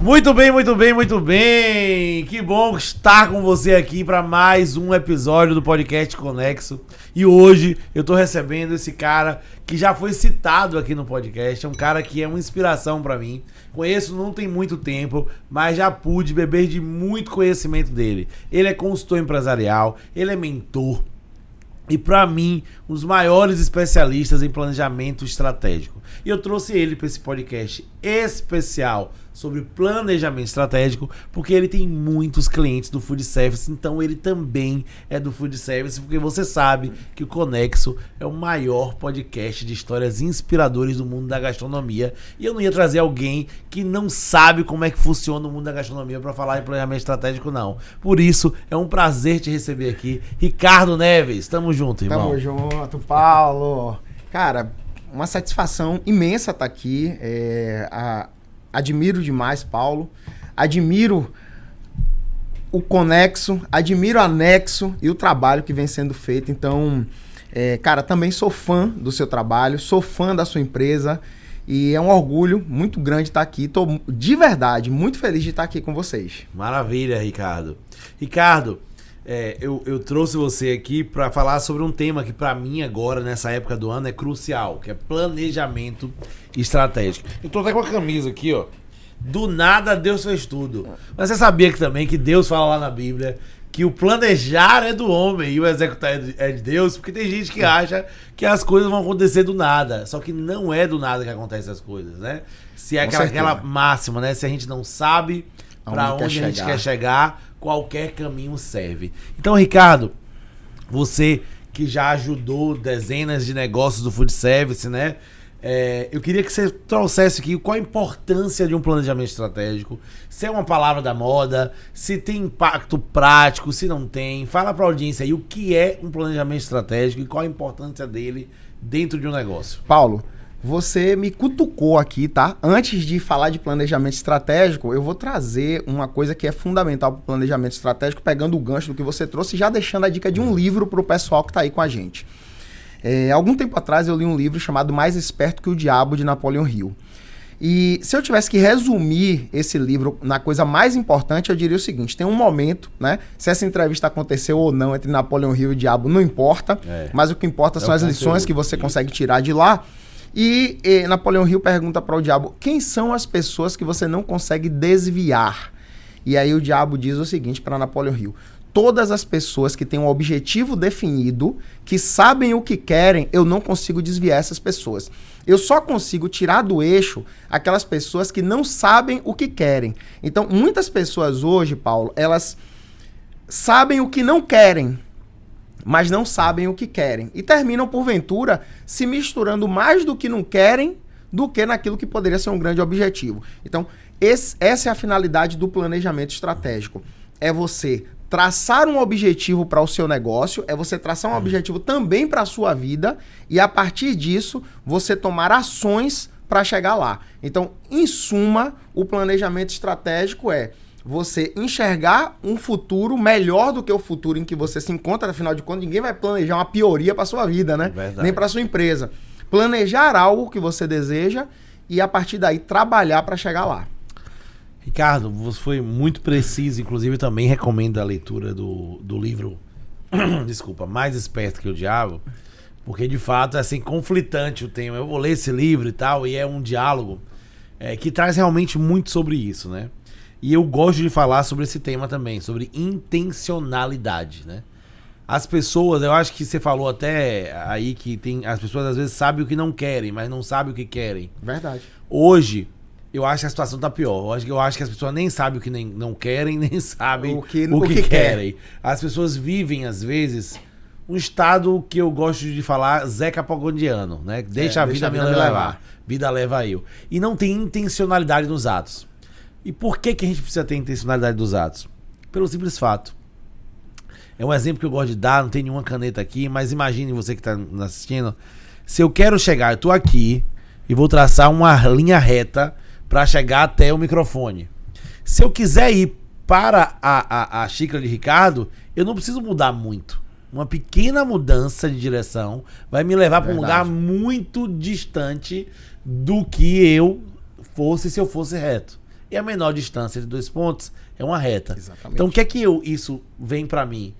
Muito bem, muito bem, muito bem. Que bom estar com você aqui para mais um episódio do Podcast Conexo. E hoje eu tô recebendo esse cara que já foi citado aqui no podcast. É um cara que é uma inspiração para mim. Conheço não tem muito tempo, mas já pude beber de muito conhecimento dele. Ele é consultor empresarial, ele é mentor. E para mim, um dos maiores especialistas em planejamento estratégico. E eu trouxe ele para esse podcast especial sobre planejamento estratégico, porque ele tem muitos clientes do Food Service, então ele também é do Food Service, porque você sabe que o Conexo é o maior podcast de histórias inspiradoras do mundo da gastronomia. E eu não ia trazer alguém que não sabe como é que funciona o mundo da gastronomia para falar em planejamento estratégico, não. Por isso, é um prazer te receber aqui. Ricardo Neves, tamo junto, irmão. Tamo junto, Paulo. Cara, uma satisfação imensa estar aqui. Admiro demais, Paulo. Admiro o Conexo, admiro a Nexo e o trabalho que vem sendo feito. Então, cara, também sou fã do seu trabalho, sou fã da sua empresa e é um orgulho muito grande estar aqui. Tô de verdade muito feliz de estar aqui com vocês. Maravilha, Ricardo. Ricardo, eu trouxe você aqui para falar sobre um tema que para mim agora, nessa época do ano, é crucial, que é planejamento estratégico. Eu tô até com a camisa aqui, ó. Do nada Deus fez tudo. Mas você sabia que Deus fala lá na Bíblia que o planejar é do homem e o executar é de Deus? Porque tem gente que acha que as coisas vão acontecer do nada. Só que não é do nada que acontecem as coisas, né? Se é aquela máxima, né? Se a gente não sabe para onde a gente quer chegar, qualquer caminho serve. Então, Ricardo, você que já ajudou dezenas de negócios do Food Service, né? Eu queria que você trouxesse aqui qual a importância de um planejamento estratégico, se é uma palavra da moda, se tem impacto prático, se não tem. Fala para a audiência aí o que é um planejamento estratégico e qual a importância dele dentro de um negócio. Paulo, você me cutucou aqui, tá? Antes de falar de planejamento estratégico, eu vou trazer uma coisa que é fundamental para o planejamento estratégico, pegando o gancho do que você trouxe e já deixando a dica de um livro para o pessoal que está aí com a gente. Algum tempo atrás eu li um livro chamado Mais Esperto que o Diabo, de Napoleon Hill. E se eu tivesse que resumir esse livro na coisa mais importante, eu diria o seguinte: tem um momento, né? Se essa entrevista aconteceu ou não entre Napoleon Hill e o diabo, não importa, mas o que importa são as lições que você consegue tirar de lá. E Napoleon Hill pergunta para o diabo: quem são as pessoas que você não consegue desviar? E aí o diabo diz o seguinte para Napoleon Hill: todas as pessoas que têm um objetivo definido, que sabem o que querem, eu não consigo desviar essas pessoas. Eu só consigo tirar do eixo aquelas pessoas que não sabem o que querem. Então, muitas pessoas hoje, Paulo, elas sabem o que não querem, mas não sabem o que querem. E terminam, porventura, se misturando mais do que não querem do que naquilo que poderia ser um grande objetivo. Então, essa é a finalidade do planejamento estratégico. É você traçar um objetivo para o seu negócio, é você traçar um objetivo também para a sua vida e, a partir disso, você tomar ações para chegar lá. Então, em suma, o planejamento estratégico é você enxergar um futuro melhor do que o futuro em que você se encontra. Afinal de contas, ninguém vai planejar uma pioria para sua vida, né? Verdade. Nem para sua empresa. Planejar algo que você deseja e, a partir daí, trabalhar para chegar lá. Ricardo, você foi muito preciso, inclusive também recomendo a leitura do livro desculpa, Mais Esperto que o Diabo, porque de fato é assim, conflitante o tema. Eu vou ler esse livro e tal, e é um diálogo que traz realmente muito sobre isso, né? E eu gosto de falar sobre esse tema também, sobre intencionalidade, né? As pessoas, eu acho que você falou até aí que as pessoas às vezes sabem o que não querem, mas não sabem o que querem. Verdade. Hoje, eu acho que a situação tá pior. Eu acho que as pessoas nem sabem o que não querem, nem sabem o que querem. As pessoas vivem, às vezes, um estado que eu gosto de falar Zeca Pagodinho, né? Deixa a vida me levar. Vida leva eu. E não tem intencionalidade nos atos. E por que a gente precisa ter intencionalidade dos atos? Pelo simples fato. É um exemplo que eu gosto de dar, não tem nenhuma caneta aqui, mas imagine você que está assistindo. Se eu quero chegar, eu tô aqui e vou traçar uma linha reta para chegar até o microfone. Se eu quiser ir para a xícara de Ricardo, eu não preciso mudar muito. uma pequena mudança de direção vai me levar para um lugar Verdade. muito distante do que eu fosse se eu fosse reto. E a menor distância entre 2 pontos é uma reta. Exatamente. Então o que é que isso vem para mim?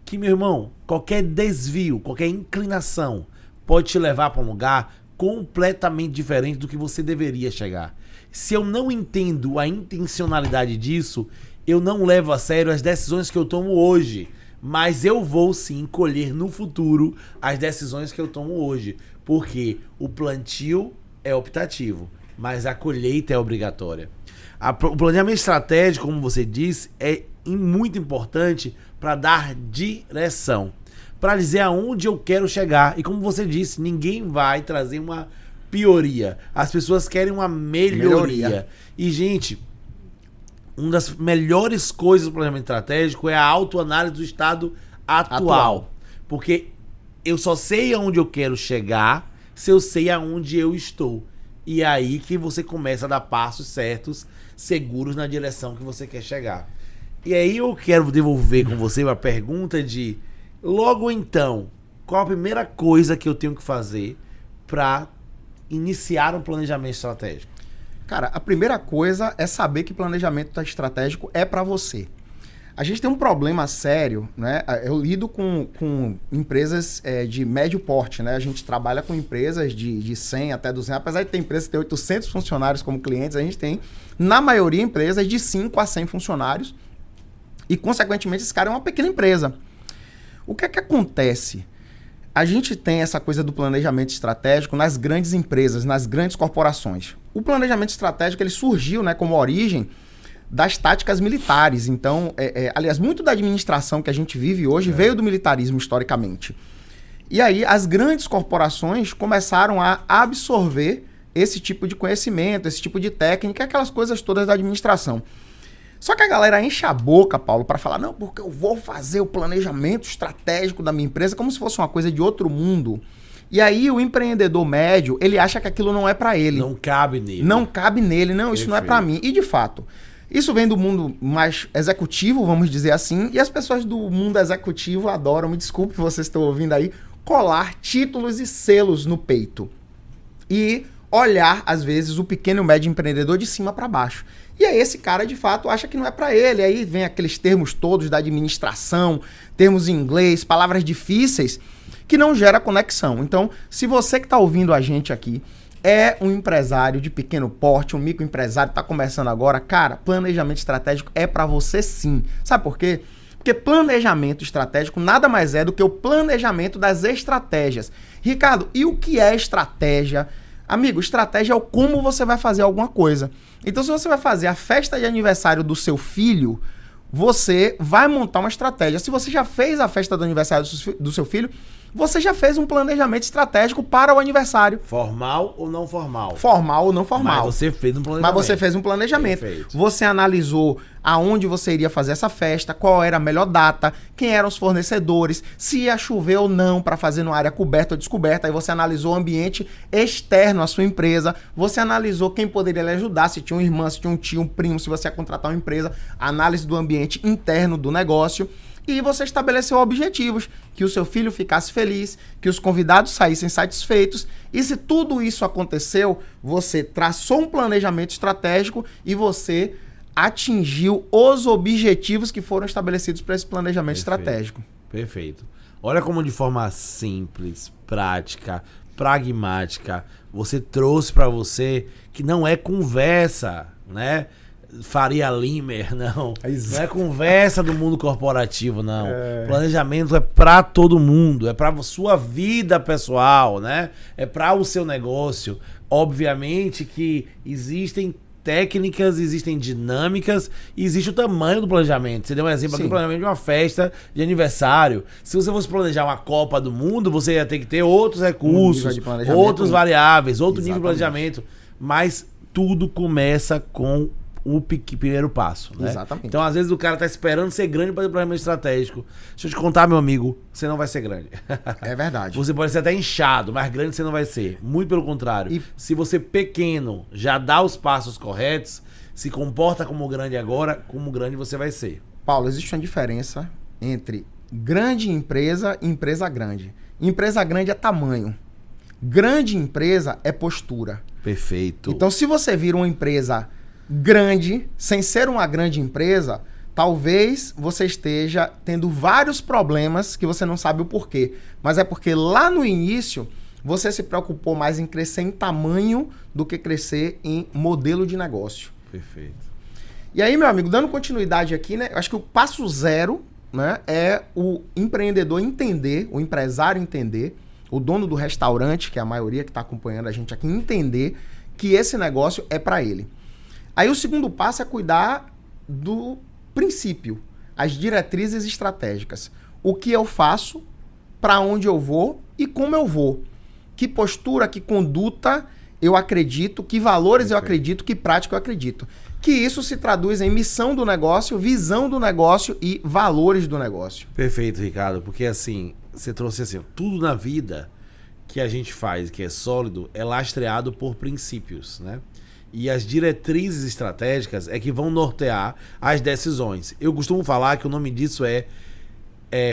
Que, meu irmão, qualquer desvio, qualquer inclinação pode te levar para um lugar completamente diferente do que você deveria chegar. Se eu não entendo a intencionalidade disso, eu não levo a sério as decisões que eu tomo hoje. Mas eu vou sim colher no futuro as decisões que eu tomo hoje. Porque o plantio é optativo, mas a colheita é obrigatória. O planejamento estratégico, como você disse, é muito importante para dar direção, para dizer aonde eu quero chegar. E como você disse, ninguém vai trazer uma pioria. As pessoas querem uma melhoria. E, gente, uma das melhores coisas do planejamento estratégico é a autoanálise do estado atual. Porque eu só sei aonde eu quero chegar se eu sei aonde eu estou. E é aí que você começa a dar passos certos, seguros na direção que você quer chegar. E aí eu quero devolver com você uma pergunta de, logo então, qual a primeira coisa que eu tenho que fazer para iniciar um planejamento estratégico? Cara, a primeira coisa é saber que planejamento estratégico é para você. A gente tem um problema sério, né? Eu lido com empresas de médio porte, né? A gente trabalha com empresas de 100 até 200. Apesar de ter empresas que têm 800 funcionários como clientes, a gente tem, na maioria, empresas de 5 a 100 funcionários. E, consequentemente, esse cara é uma pequena empresa. O que é que acontece? A gente tem essa coisa do planejamento estratégico nas grandes empresas, nas grandes corporações. O planejamento estratégico ele surgiu, né, como origem das táticas militares. Então, aliás, muito da administração que a gente vive hoje veio do militarismo historicamente. E aí, as grandes corporações começaram a absorver esse tipo de conhecimento, esse tipo de técnica, aquelas coisas todas da administração. Só que a galera enche a boca, Paulo, para falar, não, porque eu vou fazer o planejamento estratégico da minha empresa como se fosse uma coisa de outro mundo. E aí o empreendedor médio, ele acha que aquilo não é para ele. Não cabe nele. Não cabe nele, não, isso não é para mim. E de fato, isso vem do mundo mais executivo, vamos dizer assim, e as pessoas do mundo executivo adoram, me desculpe, vocês estão ouvindo aí, colar títulos e selos no peito. E olhar, às vezes, o pequeno e médio empreendedor de cima para baixo. E aí esse cara, de fato, acha que não é para ele. Aí vem aqueles termos todos da administração, termos em inglês, palavras difíceis, que não gera conexão. Então, se você que está ouvindo a gente aqui é um empresário de pequeno porte, um microempresário, está começando agora, cara, planejamento estratégico é para você sim. Sabe por quê? Porque planejamento estratégico nada mais é do que o planejamento das estratégias. Ricardo, e o que é estratégia? Amigo, estratégia é o como você vai fazer alguma coisa. Então, se você vai fazer a festa de aniversário do seu filho, você vai montar uma estratégia. Se você já fez a festa do aniversário do seu filho, você já fez um planejamento estratégico para o aniversário. Formal ou não formal? Formal ou não formal. Mas você fez um planejamento. Mas você fez um planejamento. Perfeito. Você analisou aonde você iria fazer essa festa, qual era a melhor data, quem eram os fornecedores, se ia chover ou não para fazer numa área coberta ou descoberta. Aí você analisou o ambiente externo à sua empresa, você analisou quem poderia lhe ajudar, se tinha uma irmã, se tinha um tio, um primo, se você ia contratar uma empresa, análise do ambiente interno do negócio. E você estabeleceu objetivos, que o seu filho ficasse feliz, que os convidados saíssem satisfeitos. E se tudo isso aconteceu, você traçou um planejamento estratégico e você atingiu os objetivos que foram estabelecidos para esse planejamento estratégico. Perfeito. Olha como de forma simples, prática, pragmática, você trouxe para você que não é conversa, né? Faria Limer, não. Não é conversa do mundo corporativo, não. Planejamento é para todo mundo, é para sua vida pessoal, né? É para o seu negócio. Obviamente que existem técnicas, existem dinâmicas e existe o tamanho do planejamento. Você deu um exemplo aqui do planejamento de uma festa de aniversário. Se você fosse planejar uma Copa do Mundo, você ia ter que ter outros recursos, outros variáveis, outro nível de planejamento. Mas tudo começa com o primeiro passo, né? Exatamente. Então, às vezes, o cara tá esperando ser grande para ter planejamento estratégico. Deixa eu te contar, meu amigo, você não vai ser grande. É verdade. Você pode ser até inchado, mas grande você não vai ser. Muito pelo contrário. Se você pequeno já dá os passos corretos, se comporta como grande agora, como grande você vai ser. Paulo, existe uma diferença entre grande empresa e empresa grande. Empresa grande é tamanho. Grande empresa é postura. Perfeito. Então, se você vira uma empresa grande, sem ser uma grande empresa, talvez você esteja tendo vários problemas que você não sabe o porquê. Mas é porque lá no início, você se preocupou mais em crescer em tamanho do que crescer em modelo de negócio. Perfeito. E aí, meu amigo, dando continuidade aqui, né? Eu acho que o passo zero, né, é o empreendedor entender, o empresário entender, o dono do restaurante, que é a maioria que está acompanhando a gente aqui, entender que esse negócio é para ele. Aí o segundo passo é cuidar do princípio, as diretrizes estratégicas. O que eu faço, para onde eu vou e como eu vou. Que postura, que conduta eu acredito, que valores eu acredito, que prática eu acredito. Que isso se traduz em missão do negócio, visão do negócio e valores do negócio. Perfeito, Ricardo, porque assim, você trouxe assim, tudo na vida que a gente faz, que é sólido, é lastreado por princípios, né? E as diretrizes estratégicas é que vão nortear as decisões. Eu costumo falar que o nome disso é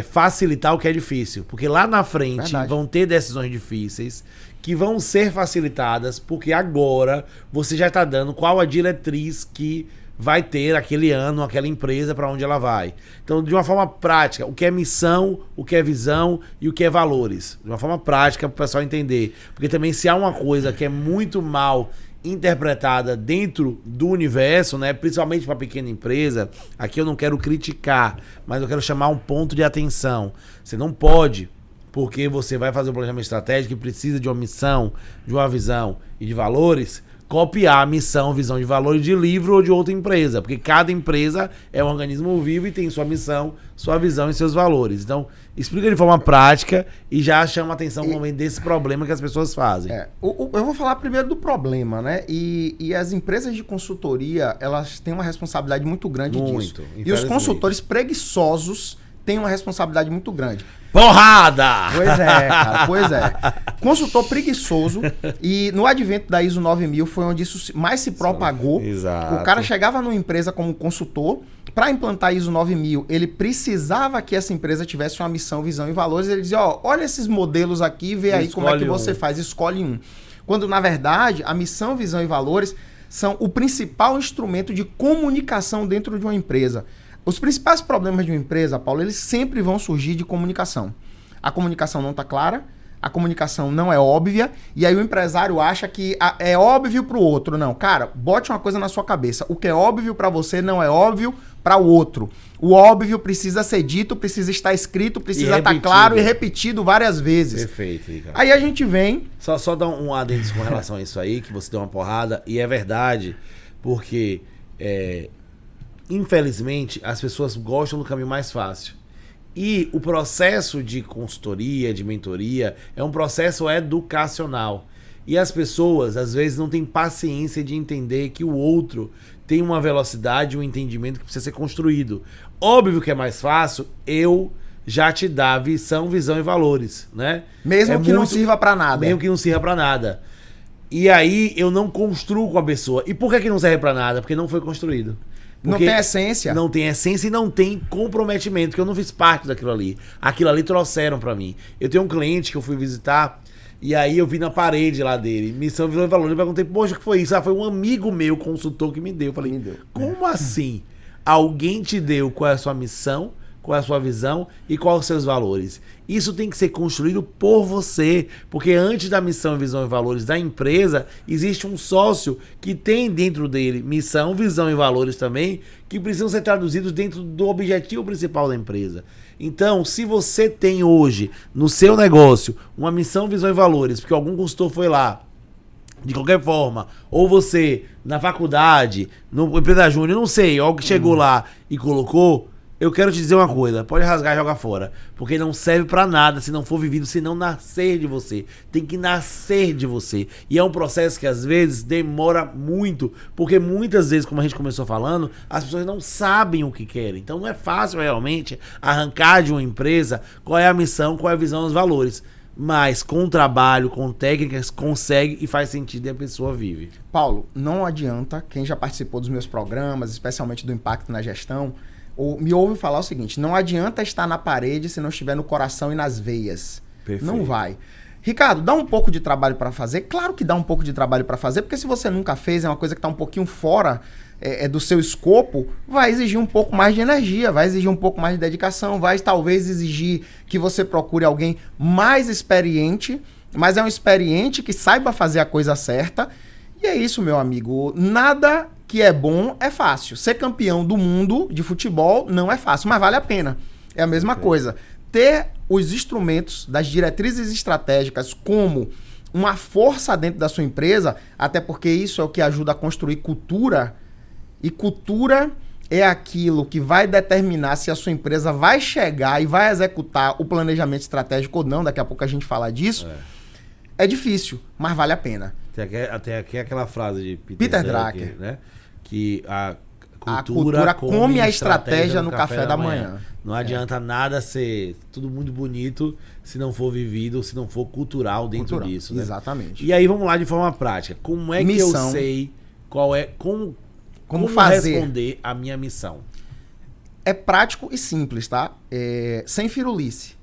facilitar o que é difícil. Porque lá na frente vão ter decisões difíceis que vão ser facilitadas porque agora você já está dando qual a diretriz que vai ter aquele ano, aquela empresa, para onde ela vai. Então, de uma forma prática, o que é missão, o que é visão e o que é valores. De uma forma prática para o pessoal entender. Porque também se há uma coisa que é muito mal interpretada dentro do universo, né, principalmente para pequena empresa, aqui eu não quero criticar, mas eu quero chamar um ponto de atenção. Você não pode, porque você vai fazer um planejamento estratégico e precisa de uma missão, de uma visão e de valores, copiar a missão, visão de valores de livro ou de outra empresa, porque cada empresa é um organismo vivo e tem sua missão, sua visão e seus valores. Então, explica de forma prática e já chama a atenção também desse problema que as pessoas fazem. Eu vou falar primeiro do problema, né? E as empresas de consultoria, elas têm uma responsabilidade muito grande disso. E os consultores preguiçosos têm uma responsabilidade muito grande. Porrada! Pois é, cara, pois é. Consultor preguiçoso, e no advento da ISO 9000 foi onde isso mais se propagou. Exato. O cara chegava numa empresa como consultor, para implantar a ISO 9000, ele precisava que essa empresa tivesse uma missão, visão e valores. Ele dizia, olha esses modelos aqui, vê aí como é que você faz, escolhe um. Quando, na verdade, a missão, visão e valores são o principal instrumento de comunicação dentro de uma empresa. Os principais problemas de uma empresa, Paulo, eles sempre vão surgir de comunicação. A comunicação não está clara, a comunicação não é óbvia, e aí o empresário acha que é óbvio para o outro. Não, cara, bote uma coisa na sua cabeça. O que é óbvio para você não é óbvio para o outro. O óbvio precisa ser dito, precisa estar escrito, precisa estar claro e repetido várias vezes. Perfeito, Ricardo. Aí a gente vem... Só dar um adendo com relação a isso aí, que você deu uma porrada, e é verdade, porque... infelizmente, as pessoas gostam do caminho mais fácil. E o processo de consultoria, de mentoria, é um processo educacional. E as pessoas, às vezes, não têm paciência de entender que o outro tem uma velocidade, um entendimento que precisa ser construído. Óbvio que é mais fácil eu já te dar visão e valores, né? Mesmo que não sirva para nada. Mesmo que não sirva para nada. E aí eu não construo com a pessoa. E por que não serve para nada? Porque não foi construído. Porque não tem essência. Não tem essência e não tem comprometimento, porque eu não fiz parte daquilo ali. Aquilo ali trouxeram pra mim. Eu tenho um cliente que eu fui visitar e aí eu vi na parede lá dele, missão, visão e valor. Eu perguntei, poxa, o que foi isso? Foi um amigo meu, consultor, que me deu. Eu falei, como assim? Alguém te deu qual é a sua missão, qual é a sua visão e quais os seus valores? Isso tem que ser construído por você, porque antes da missão, visão e valores da empresa, existe um sócio que tem dentro dele missão, visão e valores também, que precisam ser traduzidos dentro do objetivo principal da empresa. Então, se você tem hoje no seu negócio uma missão, visão e valores, porque algum consultor foi lá, de qualquer forma, ou você na faculdade, no empresa júnior, não sei, alguém chegou lá e colocou, eu quero te dizer uma coisa, pode rasgar e jogar fora, porque não serve pra nada se não for vivido, se não nascer de você. Tem que nascer de você. E é um processo que às vezes demora muito, porque muitas vezes, como a gente começou falando, as pessoas não sabem o que querem. Então não é fácil realmente arrancar de uma empresa qual é a missão, qual é a visão, os valores. Mas com trabalho, com técnicas, consegue e faz sentido e a pessoa vive. Paulo, não adianta, quem já participou dos meus programas, especialmente do Impacto na Gestão, me ouve falar o seguinte: não adianta estar na parede se não estiver no coração e nas veias. Perfeito. Não vai. Ricardo, dá um pouco de trabalho para fazer? Claro que dá um pouco de trabalho para fazer, porque se você nunca fez, é uma coisa que está um pouquinho fora do seu escopo, vai exigir um pouco mais de energia, vai exigir um pouco mais de dedicação, vai talvez exigir que você procure alguém mais experiente, mas é um experiente que saiba fazer a coisa certa. E é isso, meu amigo. Nada que é bom é fácil. Ser campeão do mundo de futebol não é fácil, mas vale a pena. É a mesma coisa. Ter os instrumentos das diretrizes estratégicas como uma força dentro da sua empresa, até porque isso é o que ajuda a construir cultura, e cultura é aquilo que vai determinar se a sua empresa vai chegar e vai executar o planejamento estratégico ou não. Daqui a pouco a gente fala disso. É difícil, mas vale a pena. Até aqui aquela frase de Peter Drucker, né? Que a cultura come a estratégia no café da manhã. Não adianta nada ser tudo muito bonito se não for vivido, se não for cultural dentro disso. Né? Exatamente. E aí vamos lá de forma prática. Como é missão. Que eu sei qual é como fazer? Responder a minha missão? É prático e simples, tá? Sem firulice.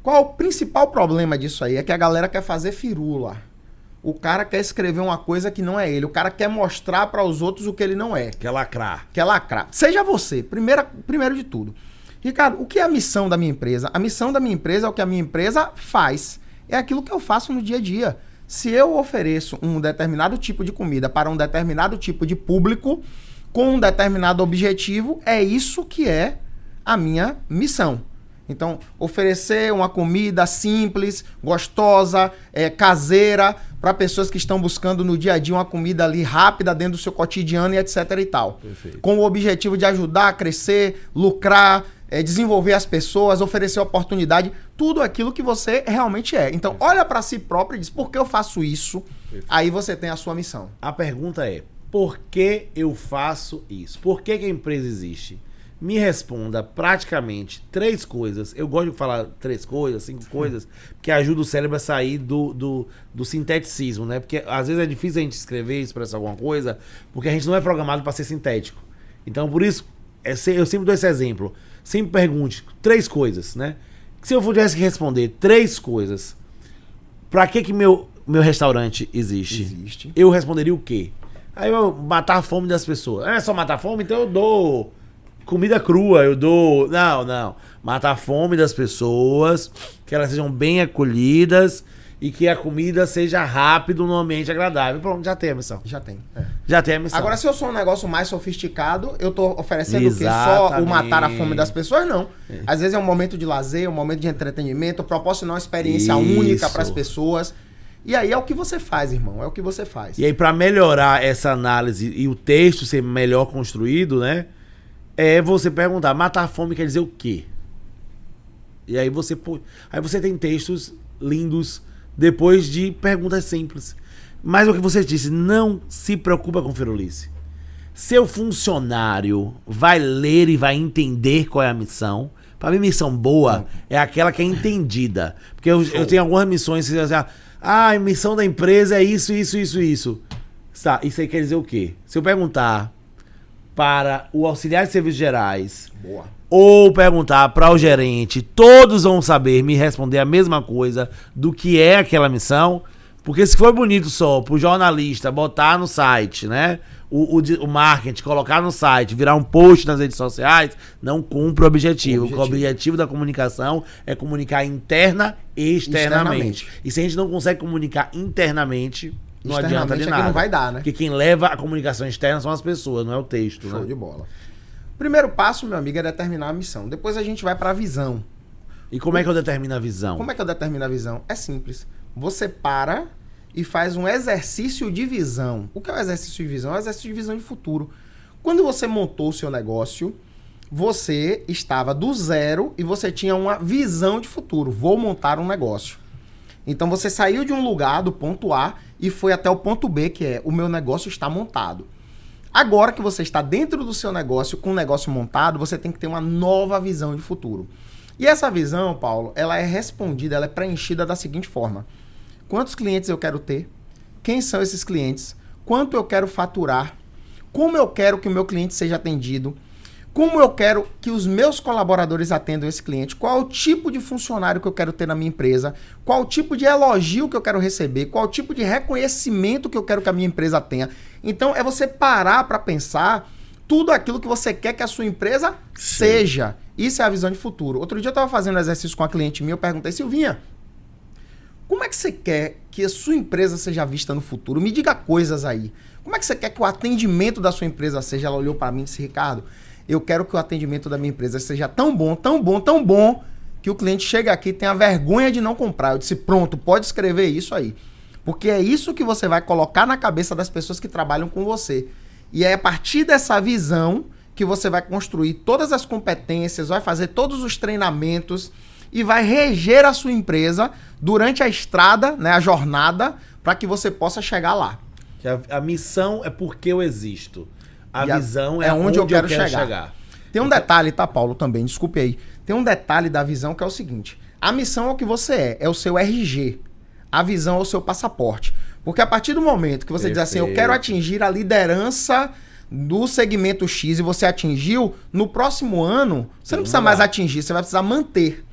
Qual o principal problema disso aí? É que a galera quer fazer firula. O cara quer escrever uma coisa que não é ele. O cara quer mostrar para os outros o que ele não é. Quer lacrar. Quer lacrar. Seja você, primeiro de tudo. Ricardo, o que é a missão da minha empresa? A missão da minha empresa é o que a minha empresa faz. É aquilo que eu faço no dia a dia. Se eu ofereço um determinado tipo de comida para um determinado tipo de público, com um determinado objetivo, é isso que é a minha missão. Então, oferecer uma comida simples, gostosa, caseira, para pessoas que estão buscando no dia a dia uma comida ali rápida dentro do seu cotidiano e etc e tal. Perfeito. Com o objetivo de ajudar a crescer, lucrar, desenvolver as pessoas, oferecer oportunidade, tudo aquilo que você realmente é. Então, olha para si próprio e diz: por que eu faço isso? Perfeito. Aí você tem a sua missão. A pergunta é: por que eu faço isso? Por que a empresa existe? Me responda praticamente 3 coisas. Eu gosto de falar 3 coisas, 5 coisas, que ajuda o cérebro a sair do sinteticismo, né? Porque às vezes é difícil a gente escrever, expressar alguma coisa, porque a gente não é programado para ser sintético. Então, por isso, eu sempre dou esse exemplo. Sempre pergunte 3 coisas, né? Se eu tivesse que responder 3 coisas, para que meu restaurante existe? Eu responderia o quê? Aí eu matar a fome das pessoas. É só matar a fome? Então eu dou comida crua, eu dou... Não. Matar a fome das pessoas, que elas sejam bem acolhidas e que a comida seja rápido num ambiente agradável. Pronto, já tem a missão. Já tem. Já tem a missão. Agora, se eu sou um negócio mais sofisticado, eu tô oferecendo o quê? Só o matar a fome das pessoas? Não. Às vezes é um momento de lazer, um momento de entretenimento, proporcionar uma experiência única para as pessoas. E aí é o que você faz, irmão. É o que você faz. E aí, para melhorar essa análise e o texto ser melhor construído, né? É você perguntar: matar a fome quer dizer o quê? E aí você tem textos lindos depois de perguntas simples. Mas o que você disse, não se preocupa com firulice. Seu funcionário vai ler e vai entender qual é a missão. Para mim, missão boa é aquela que é entendida. Porque eu tenho algumas missões que assim, a missão da empresa é isso. Tá, isso aí quer dizer o quê? Se eu perguntar para o auxiliar de serviços gerais, ou perguntar para o gerente, todos vão saber me responder a mesma coisa do que é aquela missão. Porque se for bonito só pro jornalista botar no site, né, o marketing, colocar no site, virar um post nas redes sociais, não cumpre o objetivo. O objetivo da comunicação é comunicar interna e externamente. E se a gente não consegue comunicar internamente, não adianta de nada. Que não vai dar, né? Porque quem leva a comunicação externa são as pessoas, não é o texto. Show de bola. Primeiro passo, meu amigo, é determinar a missão. Depois a gente vai para a visão. E como é que eu determino a visão? Como é que eu determino a visão? É simples. Você para e faz um exercício de visão. O que é o exercício de visão? É um exercício de visão de futuro. Quando você montou o seu negócio, você estava do zero e você tinha uma visão de futuro. Vou montar um negócio. Então você saiu de um lugar, do ponto A, e foi até o ponto B, que é: o meu negócio está montado. Agora que você está dentro do seu negócio, com o negócio montado, você tem que ter uma nova visão de futuro. E essa visão, Paulo, ela é respondida, ela é preenchida da seguinte forma: quantos clientes eu quero ter? Quem são esses clientes? Quanto eu quero faturar? Como eu quero que o meu cliente seja atendido? Como eu quero que os meus colaboradores atendam esse cliente? Qual é o tipo de funcionário que eu quero ter na minha empresa? Qual o tipo de elogio que eu quero receber? Qual o tipo de reconhecimento que eu quero que a minha empresa tenha? Então, é você parar para pensar tudo aquilo que você quer que a sua empresa seja. Isso é a visão de futuro. Outro dia eu estava fazendo um exercício com uma cliente minha, eu perguntei, Silvinha, como é que você quer que a sua empresa seja vista no futuro? Me diga coisas aí. Como é que você quer que o atendimento da sua empresa seja? Ela olhou para mim e disse, Ricardo, eu quero que o atendimento da minha empresa seja tão bom, tão bom, tão bom, que o cliente chega aqui e tenha vergonha de não comprar. Eu disse, pronto, pode escrever isso aí. Porque é isso que você vai colocar na cabeça das pessoas que trabalham com você. E é a partir dessa visão que você vai construir todas as competências, vai fazer todos os treinamentos e vai reger a sua empresa durante a estrada, né, a jornada, para que você possa chegar lá. A missão é porque eu existo. A visão é onde eu quero chegar. Tem um detalhe, tá, Paulo, também, desculpe aí. Tem um detalhe da visão que é o seguinte. A missão é o que você é o seu RG. A visão é o seu passaporte. Porque a partir do momento que você diz assim, eu quero atingir a liderança do segmento X e você atingiu, no próximo ano, você não precisa mais atingir, você vai precisar manter.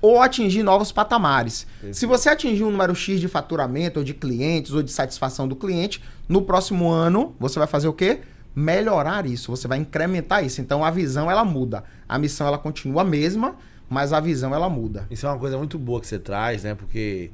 Ou atingir novos patamares. Se você atingir um número X de faturamento, ou de clientes, ou de satisfação do cliente, no próximo ano, você vai fazer o quê? Melhorar isso, você vai incrementar isso. Então a visão ela muda. A missão ela continua a mesma, mas a visão ela muda. Isso é uma coisa muito boa que você traz, né? Porque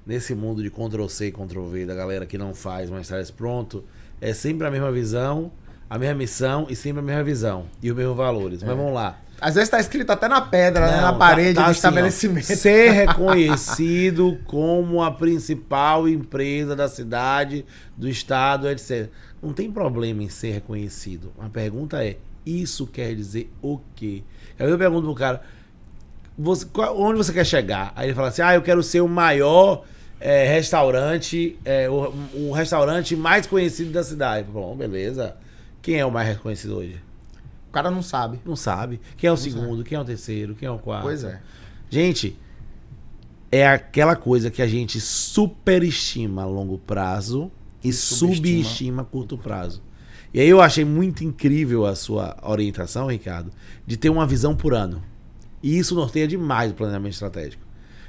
nesse mundo de Ctrl-C e Ctrl-V da galera que não faz, mas traz pronto, é sempre a mesma visão, a mesma missão e sempre a mesma visão e os mesmos valores. Mas vamos lá. Às vezes está escrito até na pedra, né? Na parede do estabelecimento. Ó, ser reconhecido como a principal empresa da cidade, do estado, etc. Não tem problema em ser reconhecido. A pergunta é, isso quer dizer o quê? Aí eu pergunto pro cara, onde você quer chegar? Aí ele fala assim, eu quero ser o maior restaurante, o restaurante mais conhecido da cidade. Bom, beleza. Quem é o mais reconhecido hoje? O cara não sabe. Não sabe. Quem é o segundo, quem é o terceiro, quem é o quarto. Pois é. Gente, é aquela coisa que a gente superestima a longo prazo e subestima a curto prazo. E aí eu achei muito incrível a sua orientação, Ricardo, de ter uma visão por ano. E isso norteia demais o planejamento estratégico.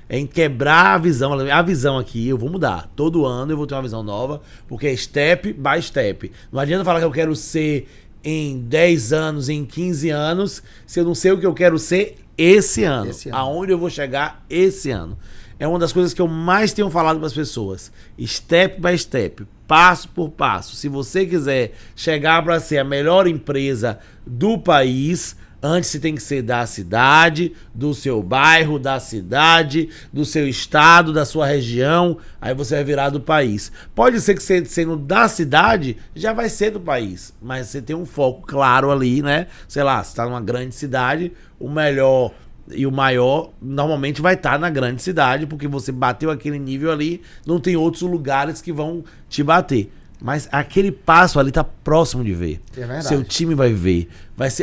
É em quebrar a visão. A visão aqui eu vou mudar. Todo ano eu vou ter uma visão nova, porque é step by step. Não adianta falar que eu quero ser em 10 anos, em 15 anos, se eu não sei o que eu quero ser esse ano. Aonde eu vou chegar esse ano. É uma das coisas que eu mais tenho falado para as pessoas. Step by step, passo por passo. Se você quiser chegar para ser a melhor empresa do país, antes você tem que ser da cidade, do seu bairro, da cidade, do seu estado, da sua região. Aí você vai virar do país. Pode ser que você sendo da cidade, já vai ser do país. Mas você tem um foco claro ali, né? Sei lá, você está numa grande cidade, o melhor e o maior normalmente vai estar na grande cidade, porque você bateu aquele nível ali, não tem outros lugares que vão te bater. Mas aquele passo ali tá próximo de ver. É verdade. Seu time vai ver.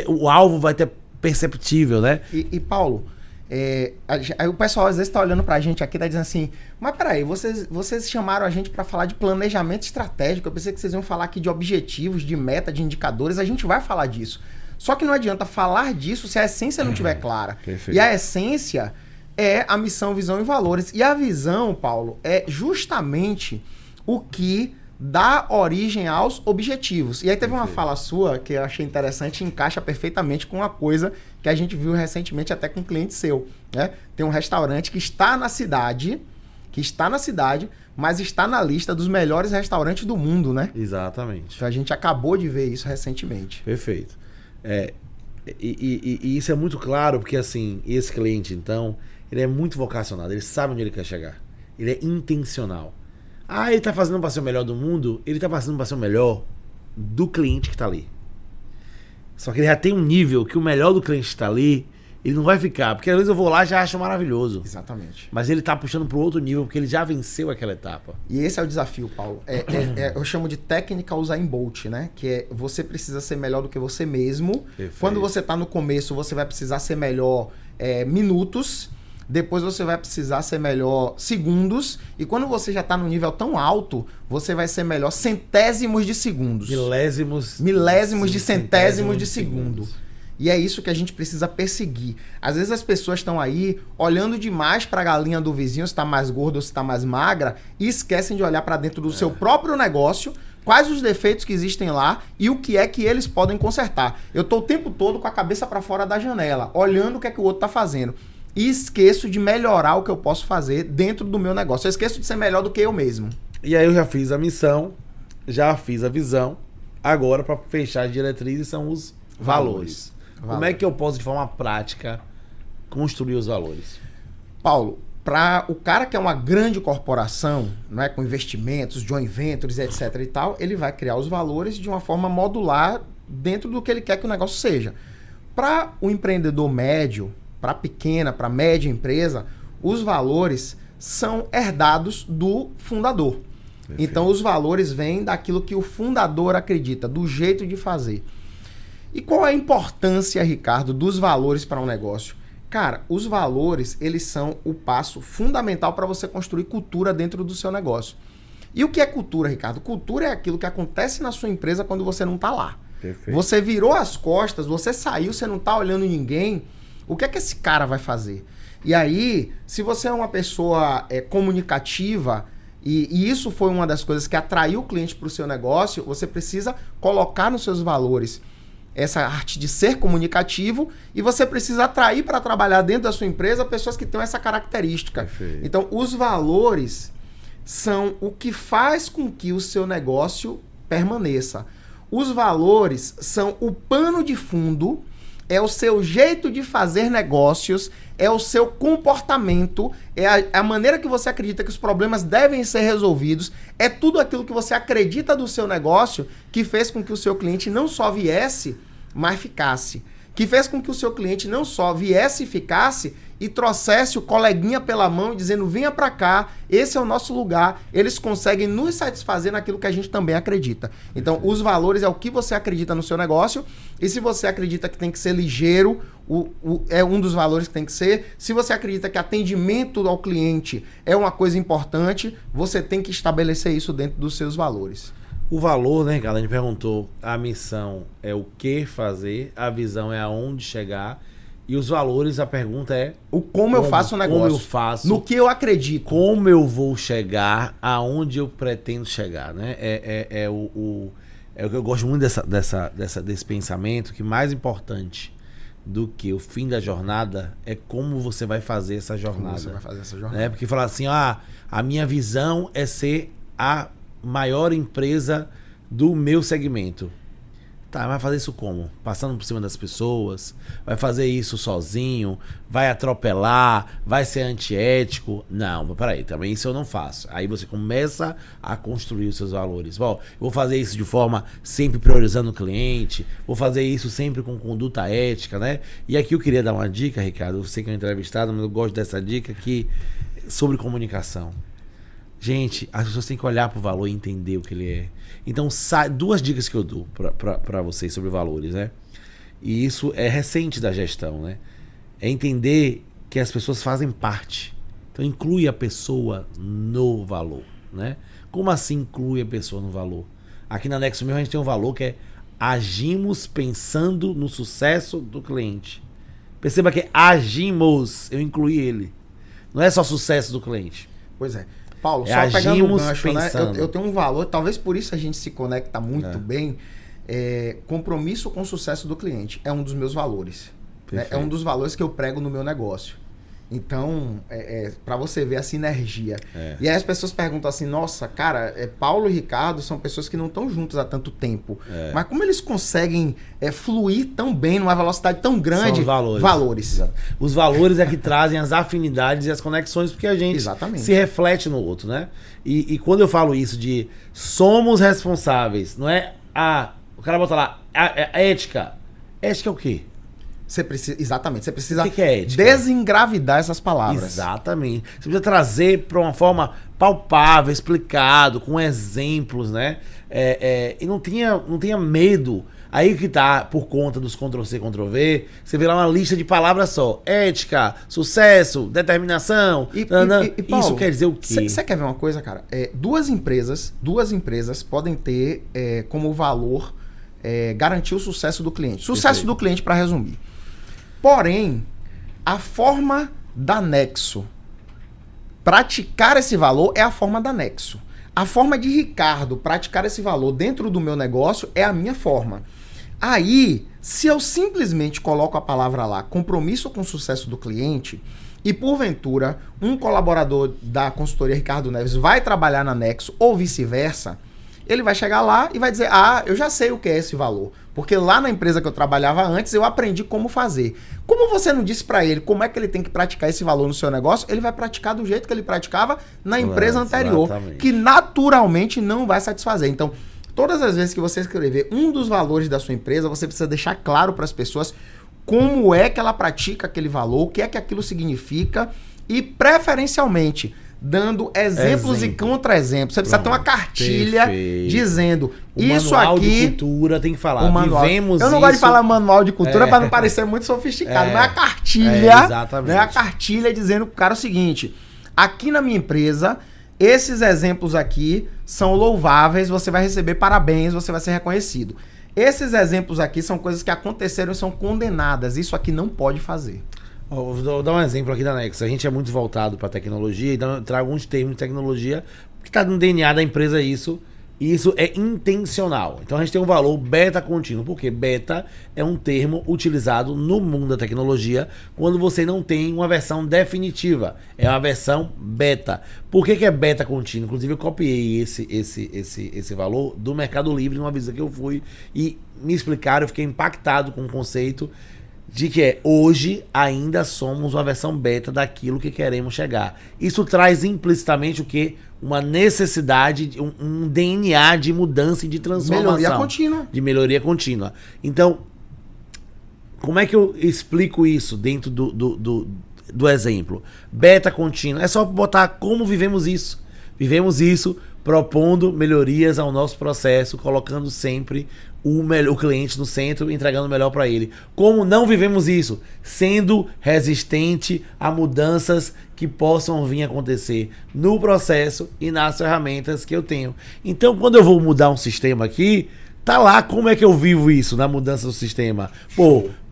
O alvo vai ter perceptível, né? E Paulo, aí o pessoal às vezes tá olhando pra gente aqui e tá dizendo assim, mas peraí, vocês chamaram a gente pra falar de planejamento estratégico, eu pensei que vocês iam falar aqui de objetivos, de meta, de indicadores, a gente vai falar disso. Só que não adianta falar disso se a essência não estiver clara. Perfeito. E a essência é a missão, visão e valores. E a visão, Paulo, é justamente o que dá origem aos objetivos. E aí teve uma fala sua que eu achei interessante e encaixa perfeitamente com uma coisa que a gente viu recentemente até com um cliente seu, né? Tem um restaurante que está na cidade, mas está na lista dos melhores restaurantes do mundo, né? Exatamente. Então a gente acabou de ver isso recentemente. Perfeito. E isso é muito claro, porque assim, esse cliente, então, ele é muito vocacionado, ele sabe onde ele quer chegar. Ele é intencional. Ele tá fazendo para ser o melhor do mundo, ele tá fazendo para ser o melhor do cliente que tá ali. Só que ele já tem um nível que o melhor do cliente que tá ali, ele não vai ficar. Porque às vezes eu vou lá e já acho maravilhoso. Exatamente. Mas ele tá puxando pro outro nível, porque ele já venceu aquela etapa. E esse é o desafio, Paulo. Eu chamo de técnica Usain Bolt, né? Que é você precisa ser melhor do que você mesmo. Perfeito. Quando você tá no começo, você vai precisar ser melhor minutos. Depois você vai precisar ser melhor segundos. E quando você já está no nível tão alto, você vai ser melhor centésimos de segundos. Milésimos de centésimos de segundo. E é isso que a gente precisa perseguir. Às vezes as pessoas estão aí olhando demais para a galinha do vizinho, se está mais gorda ou se está mais magra, e esquecem de olhar para dentro do seu próprio negócio, quais os defeitos que existem lá e o que é que eles podem consertar. Eu estou o tempo todo com a cabeça para fora da janela, olhando o que é que o outro está fazendo. E esqueço de melhorar o que eu posso fazer dentro do meu negócio. Eu esqueço de ser melhor do que eu mesmo. E aí eu já fiz a missão, já fiz a visão. Agora, para fechar as diretrizes, são os valores. Como é que eu posso, de forma prática, construir os valores? Paulo, para o cara que é uma grande corporação, não é, com investimentos, joint ventures, etc e tal, ele vai criar os valores de uma forma modular dentro do que ele quer que o negócio seja. Para o empreendedor médio, para pequena, para média empresa, os valores são herdados do fundador. Perfeito. Então, os valores vêm daquilo que o fundador acredita, do jeito de fazer. E qual é a importância, Ricardo, dos valores para um negócio? Cara, os valores, eles são o passo fundamental para você construir cultura dentro do seu negócio. E o que é cultura, Ricardo? Cultura é aquilo que acontece na sua empresa quando você não está lá. Perfeito. Você virou as costas, você saiu, você não está olhando ninguém. O que é que esse cara vai fazer? E aí, se você é uma pessoa comunicativa, e isso foi uma das coisas que atraiu o cliente para o seu negócio, você precisa colocar nos seus valores essa arte de ser comunicativo e você precisa atrair para trabalhar dentro da sua empresa pessoas que tenham essa característica. Perfeito. Então, os valores são o que faz com que o seu negócio permaneça. Os valores são o pano de fundo, é o seu jeito de fazer negócios, é o seu comportamento, é a maneira que você acredita que os problemas devem ser resolvidos, é tudo aquilo que você acredita do seu negócio que fez com que o seu cliente não só viesse, mas ficasse. Que fez com que o seu cliente não só viesse e ficasse e trouxesse o coleguinha pela mão dizendo, venha pra cá, esse é o nosso lugar. Eles conseguem nos satisfazer naquilo que a gente também acredita. Então, os valores é o que você acredita no seu negócio. E se você acredita que tem que ser ligeiro, é um dos valores que tem que ser. Se você acredita que atendimento ao cliente é uma coisa importante, você tem que estabelecer isso dentro dos seus valores. O valor, né, cara? A gente perguntou, a missão é o que fazer, a visão é aonde chegar, e os valores, a pergunta é... Como eu faço o negócio. Como eu faço. No que eu acredito. Como eu vou chegar aonde eu pretendo chegar, né? O que eu gosto muito desse pensamento, que mais importante do que o fim da jornada é como você vai fazer essa jornada. Como você vai fazer essa jornada. Né? Porque falar assim, a minha visão é ser a maior empresa do meu segmento. Tá, vai fazer isso como? Passando por cima das pessoas? Vai fazer isso sozinho? Vai atropelar? Vai ser antiético? Não, mas peraí, também isso eu não faço. Aí você começa a construir os seus valores. Bom, eu vou fazer isso de forma sempre priorizando o cliente, vou fazer isso sempre com conduta ética, né? E aqui eu queria dar uma dica, Ricardo, eu sei que é um entrevistado, mas eu gosto dessa dica aqui, sobre comunicação. Gente, as pessoas têm que olhar pro valor e entender o que ele é. Então, duas dicas que eu dou para vocês sobre valores, né? E isso é recente da gestão, né? É entender que as pessoas fazem parte. Então, inclui a pessoa no valor, né? Como assim inclui a pessoa no valor? Aqui na Nexo mesmo a gente tem um valor que é agimos pensando no sucesso do cliente. Perceba que agimos, eu incluí ele. Não é só sucesso do cliente. Pois é. Paulo, só pegando o gancho, né? Eu tenho um valor, talvez por isso a gente se conecta muito bem. Compromisso com o sucesso do cliente é um dos meus valores. Né? É um dos valores que eu prego no meu negócio. Então, para você ver a sinergia. E aí as pessoas perguntam assim, nossa, cara, Paulo e Ricardo são pessoas que não estão juntas há tanto tempo. Mas como eles conseguem fluir tão bem, numa velocidade tão grande? São os valores. Valores. Os valores é que trazem as afinidades e as conexões, porque a gente se reflete no outro, né? E quando eu falo isso de somos responsáveis, não é o cara bota lá, a ética. Ética é o quê? Você precisa, exatamente, você precisa que é ética? Desengravidar essas palavras. Exatamente. Você precisa trazer para uma forma palpável, explicado, com exemplos, né? E não tenha medo. Aí que tá, por conta dos Ctrl-C, Ctrl-V, você vê lá uma lista de palavras só. Ética, sucesso, determinação. E Paulo, isso quer dizer o quê? Você quer ver uma coisa, cara? Duas empresas podem ter como valor garantir o sucesso do cliente. Sucesso do cliente, para resumir. Porém, a forma da Nexo praticar esse valor é a forma da Nexo. A forma de Ricardo praticar esse valor dentro do meu negócio é a minha forma. Aí, se eu simplesmente coloco a palavra lá, compromisso com o sucesso do cliente, e porventura um colaborador da consultoria Ricardo Neves vai trabalhar na Nexo ou vice-versa, ele vai chegar lá e vai dizer, eu já sei o que é esse valor, porque lá na empresa que eu trabalhava antes eu aprendi como fazer. Como você não disse para ele como é que ele tem que praticar esse valor no seu negócio, ele vai praticar do jeito que ele praticava na empresa anterior, exatamente. Que naturalmente não vai satisfazer. Então, todas as vezes que você escrever um dos valores da sua empresa, você precisa deixar claro para as pessoas como é que ela pratica aquele valor, o que é que aquilo significa e, preferencialmente, dando exemplos e contra-exemplos. Você precisa ter uma cartilha dizendo isso aqui... O manual de cultura tem que falar. O manual. Eu não gosto de falar manual de cultura para não parecer muito sofisticado, mas a cartilha, exatamente. A cartilha dizendo pro cara o seguinte, aqui na minha empresa, esses exemplos aqui são louváveis, você vai receber parabéns, você vai ser reconhecido. Esses exemplos aqui são coisas que aconteceram e são condenadas. Isso aqui não pode fazer. Vou dar um exemplo aqui da Nexo. A gente é muito voltado para tecnologia e trago alguns termos de tecnologia que está no DNA da empresa isso. E isso é intencional. Então a gente tem um valor beta contínuo. Porque beta é um termo utilizado no mundo da tecnologia quando você não tem uma versão definitiva. É uma versão beta. Por que é beta contínuo? Inclusive eu copiei esse valor do Mercado Livre numa visita que eu fui e me explicaram, eu fiquei impactado com o conceito de que hoje ainda somos uma versão beta daquilo que queremos chegar. Isso traz implicitamente o quê? Uma necessidade, um DNA de mudança e de transformação. Melhoria contínua. De melhoria contínua. Então, como é que eu explico isso dentro do exemplo? Beta contínua. É só botar como vivemos isso. Vivemos isso propondo melhorias ao nosso processo, colocando sempre o cliente no centro, entregando o melhor para ele. Como não vivemos isso? Sendo resistente a mudanças que possam vir a acontecer no processo e nas ferramentas que eu tenho. Então, quando eu vou mudar um sistema aqui, tá lá como é que eu vivo isso na mudança do sistema.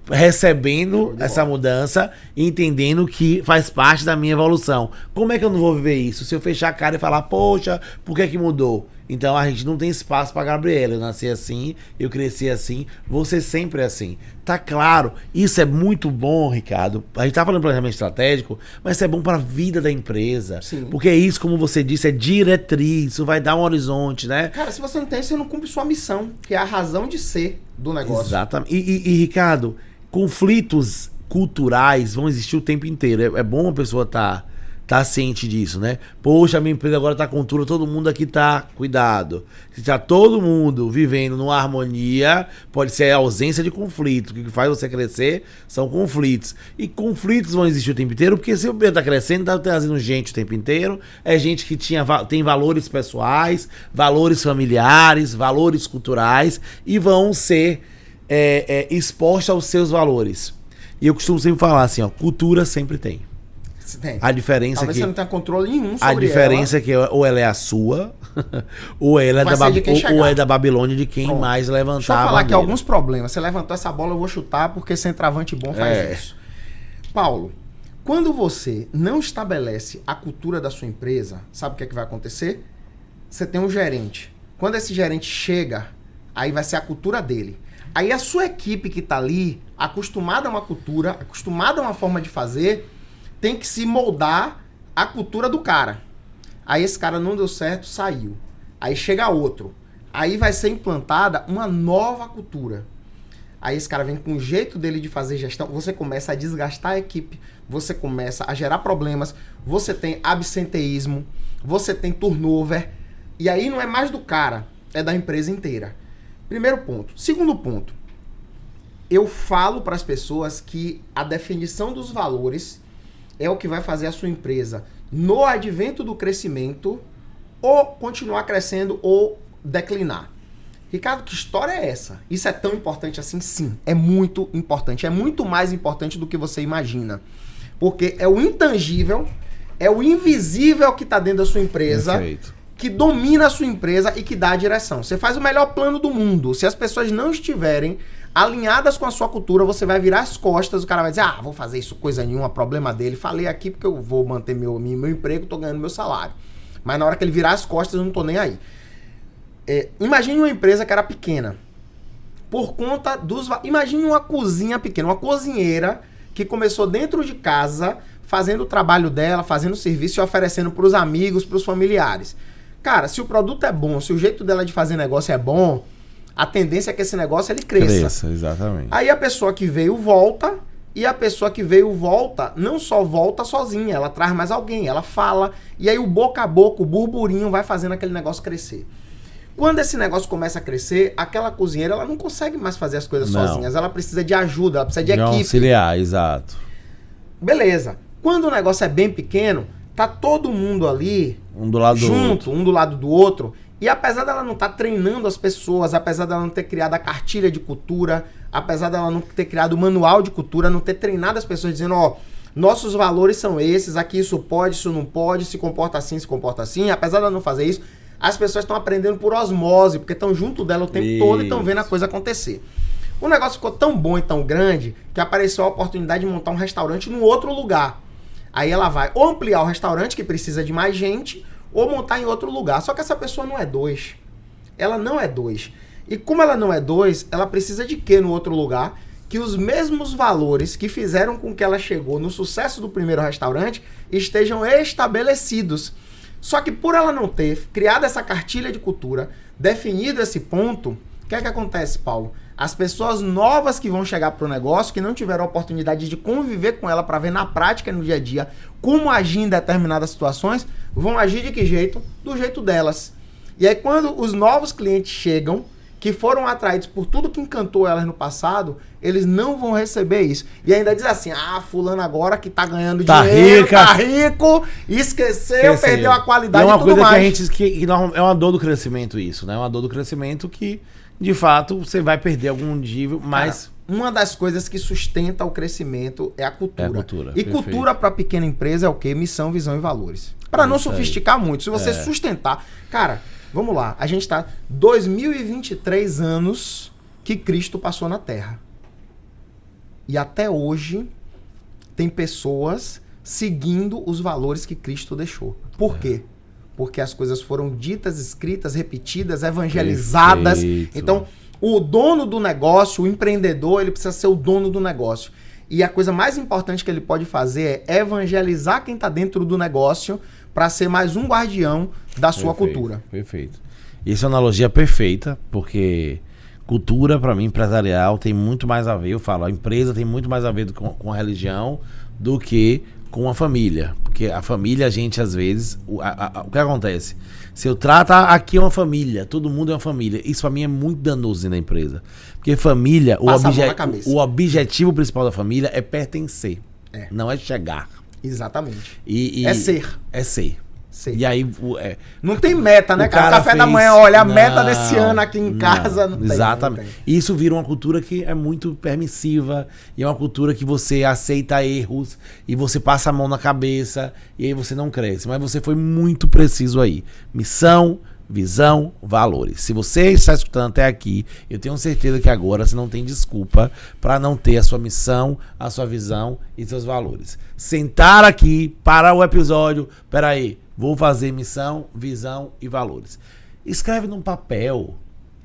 Recebendo essa mudança e entendendo que faz parte da minha evolução. Como é que eu não vou viver isso? Se eu fechar a cara e falar, poxa, por que que mudou? Então a gente não tem espaço pra Gabriela. Eu nasci assim, eu cresci assim, vou ser sempre assim. Tá claro, isso é muito bom, Ricardo. A gente tá falando de planejamento estratégico, mas isso é bom pra vida da empresa. Sim. Porque isso, como você disse, é diretriz, isso vai dar um horizonte, né? Cara, se você não tem, você não cumpre sua missão, que é a razão de ser do negócio. Exatamente. E Ricardo, conflitos culturais vão existir o tempo inteiro. É bom a pessoa tá ciente disso, né? Poxa, minha empresa agora tá com cultura, todo mundo aqui tá, cuidado. Se tá todo mundo vivendo numa harmonia, pode ser a ausência de conflito. O que faz você crescer são conflitos. E conflitos vão existir o tempo inteiro, porque se o bebê tá crescendo, tá trazendo gente o tempo inteiro, é gente que tem valores pessoais, valores familiares, valores culturais, e vão ser expostos aos seus valores. E eu costumo sempre falar assim, cultura sempre tem. Tem. A diferença Talvez que você não tenha controle nenhum sobre a diferença é que ou ela é a sua ou ela é da Babilônia, de quem Pronto. mais levantar. Deixa eu falar aqui alguns problemas. Você levantou essa bola, eu vou chutar, porque centroavante bom faz isso. Paulo, quando você não estabelece a cultura da sua empresa, sabe o que é que vai acontecer? Você tem um gerente. Quando esse gerente chega, aí vai ser a cultura dele. Aí a sua equipe que tá ali, acostumada a uma cultura, acostumada a uma forma de fazer, tem que se moldar a cultura do cara. Aí esse cara não deu certo, saiu. Aí chega outro. Aí vai ser implantada uma nova cultura. Aí esse cara vem com o jeito dele de fazer gestão, você começa a desgastar a equipe, você começa a gerar problemas, você tem absenteísmo, você tem turnover, e aí não é mais do cara, é da empresa inteira. Primeiro ponto. Segundo ponto, eu falo para as pessoas que a definição dos valores é o que vai fazer a sua empresa, no advento do crescimento, ou continuar crescendo ou declinar. Ricardo, que história é essa? Isso é tão importante assim? Sim, é muito importante. É muito mais importante do que você imagina. Porque é o intangível, é o invisível que está dentro da sua empresa. Perfeito. que domina a sua empresa e que dá a direção. Você faz o melhor plano do mundo. Se as pessoas não estiverem alinhadas com a sua cultura, você vai virar as costas, o cara vai dizer, vou fazer isso, coisa nenhuma, problema dele. Falei aqui porque eu vou manter meu emprego, tô ganhando meu salário. Mas na hora que ele virar as costas, eu não tô nem aí. Imagine uma empresa que era pequena. Por conta dos... Imagine uma cozinha pequena, uma cozinheira que começou dentro de casa, fazendo o trabalho dela, fazendo o serviço e oferecendo pros amigos, pros familiares. Cara, se o produto é bom, se o jeito dela de fazer negócio é bom, a tendência é que esse negócio ele cresça. Exatamente. Aí a pessoa que veio volta, e a pessoa que veio volta, não só volta sozinha, ela traz mais alguém, ela fala, e aí o boca a boca, o burburinho vai fazendo aquele negócio crescer. Quando esse negócio começa a crescer, aquela cozinheira ela não consegue mais fazer as coisas sozinhas, ela precisa de ajuda, ela precisa de equipe. Auxiliar, exato. Beleza. Quando o negócio é bem pequeno, tá todo mundo ali um do lado junto, do outro. um do lado do outro. E apesar dela não estar treinando as pessoas, apesar dela não ter criado a cartilha de cultura, apesar dela não ter criado o manual de cultura, não ter treinado as pessoas dizendo, nossos valores são esses, aqui isso pode, isso não pode, se comporta assim, apesar dela não fazer isso, as pessoas estão aprendendo por osmose, porque estão junto dela o tempo todo e estão vendo a coisa acontecer. O negócio ficou tão bom e tão grande que apareceu a oportunidade de montar um restaurante num outro lugar. Aí ela vai ou ampliar o restaurante, que precisa de mais gente, ou montar em outro lugar. Só que essa pessoa não é 2. Ela não é 2. E como ela não é 2, ela precisa de quê no outro lugar? Que os mesmos valores que fizeram com que ela chegou no sucesso do primeiro restaurante estejam estabelecidos. Só que por ela não ter criado essa cartilha de cultura, definido esse ponto, o que é que acontece, Paulo? As pessoas novas que vão chegar para o negócio, que não tiveram a oportunidade de conviver com ela para ver na prática, no dia a dia, como agir em determinadas situações, vão agir de que jeito? Do jeito delas. E aí quando os novos clientes chegam, que foram atraídos por tudo que encantou elas no passado, eles não vão receber isso. E ainda diz assim, fulano agora que tá ganhando dinheiro, tá rico, esqueceu, perdeu a qualidade e tudo mais. É uma coisa que é uma dor do crescimento isso, né? É uma dor do crescimento que, de fato, você vai perder algum nível, mas... Cara, uma das coisas que sustenta o crescimento é a cultura. E perfeito. Cultura para pequena empresa é o quê? Missão, visão e valores. Para não sofisticar muito. Se você sustentar... Cara, vamos lá. A gente tá 2023 anos que Cristo passou na Terra. E até hoje tem pessoas seguindo os valores que Cristo deixou. Por quê? Porque as coisas foram ditas, escritas, repetidas, evangelizadas. Perfeito. Então, o dono do negócio, o empreendedor, ele precisa ser o dono do negócio. E a coisa mais importante que ele pode fazer é evangelizar quem está dentro do negócio para ser mais um guardião da sua cultura. Perfeito. Isso é uma analogia perfeita, porque cultura, para mim, empresarial, tem muito mais a ver, eu falo, a empresa tem muito mais a ver com a religião do que com a família. Porque a família, a gente, às vezes, o que acontece? Se eu trato aqui uma família, todo mundo é uma família, isso pra mim é muito danoso na empresa. Porque família, o objetivo principal da família é pertencer, não é chegar. Exatamente. É ser. É ser. E aí... não tem meta, né, cara? Café da manhã, olha, a meta desse ano aqui em casa não tem. Exatamente. Não tem. E isso vira uma cultura que é muito permissiva, e é uma cultura que você aceita erros, e você passa a mão na cabeça, e aí você não cresce. Mas você foi muito preciso aí. Missão, visão, valores. Se você está escutando até aqui, eu tenho certeza que agora você não tem desculpa para não ter a sua missão, a sua visão e seus valores. Sentar aqui, parar o episódio, peraí, vou fazer missão, visão e valores. Escreve num papel.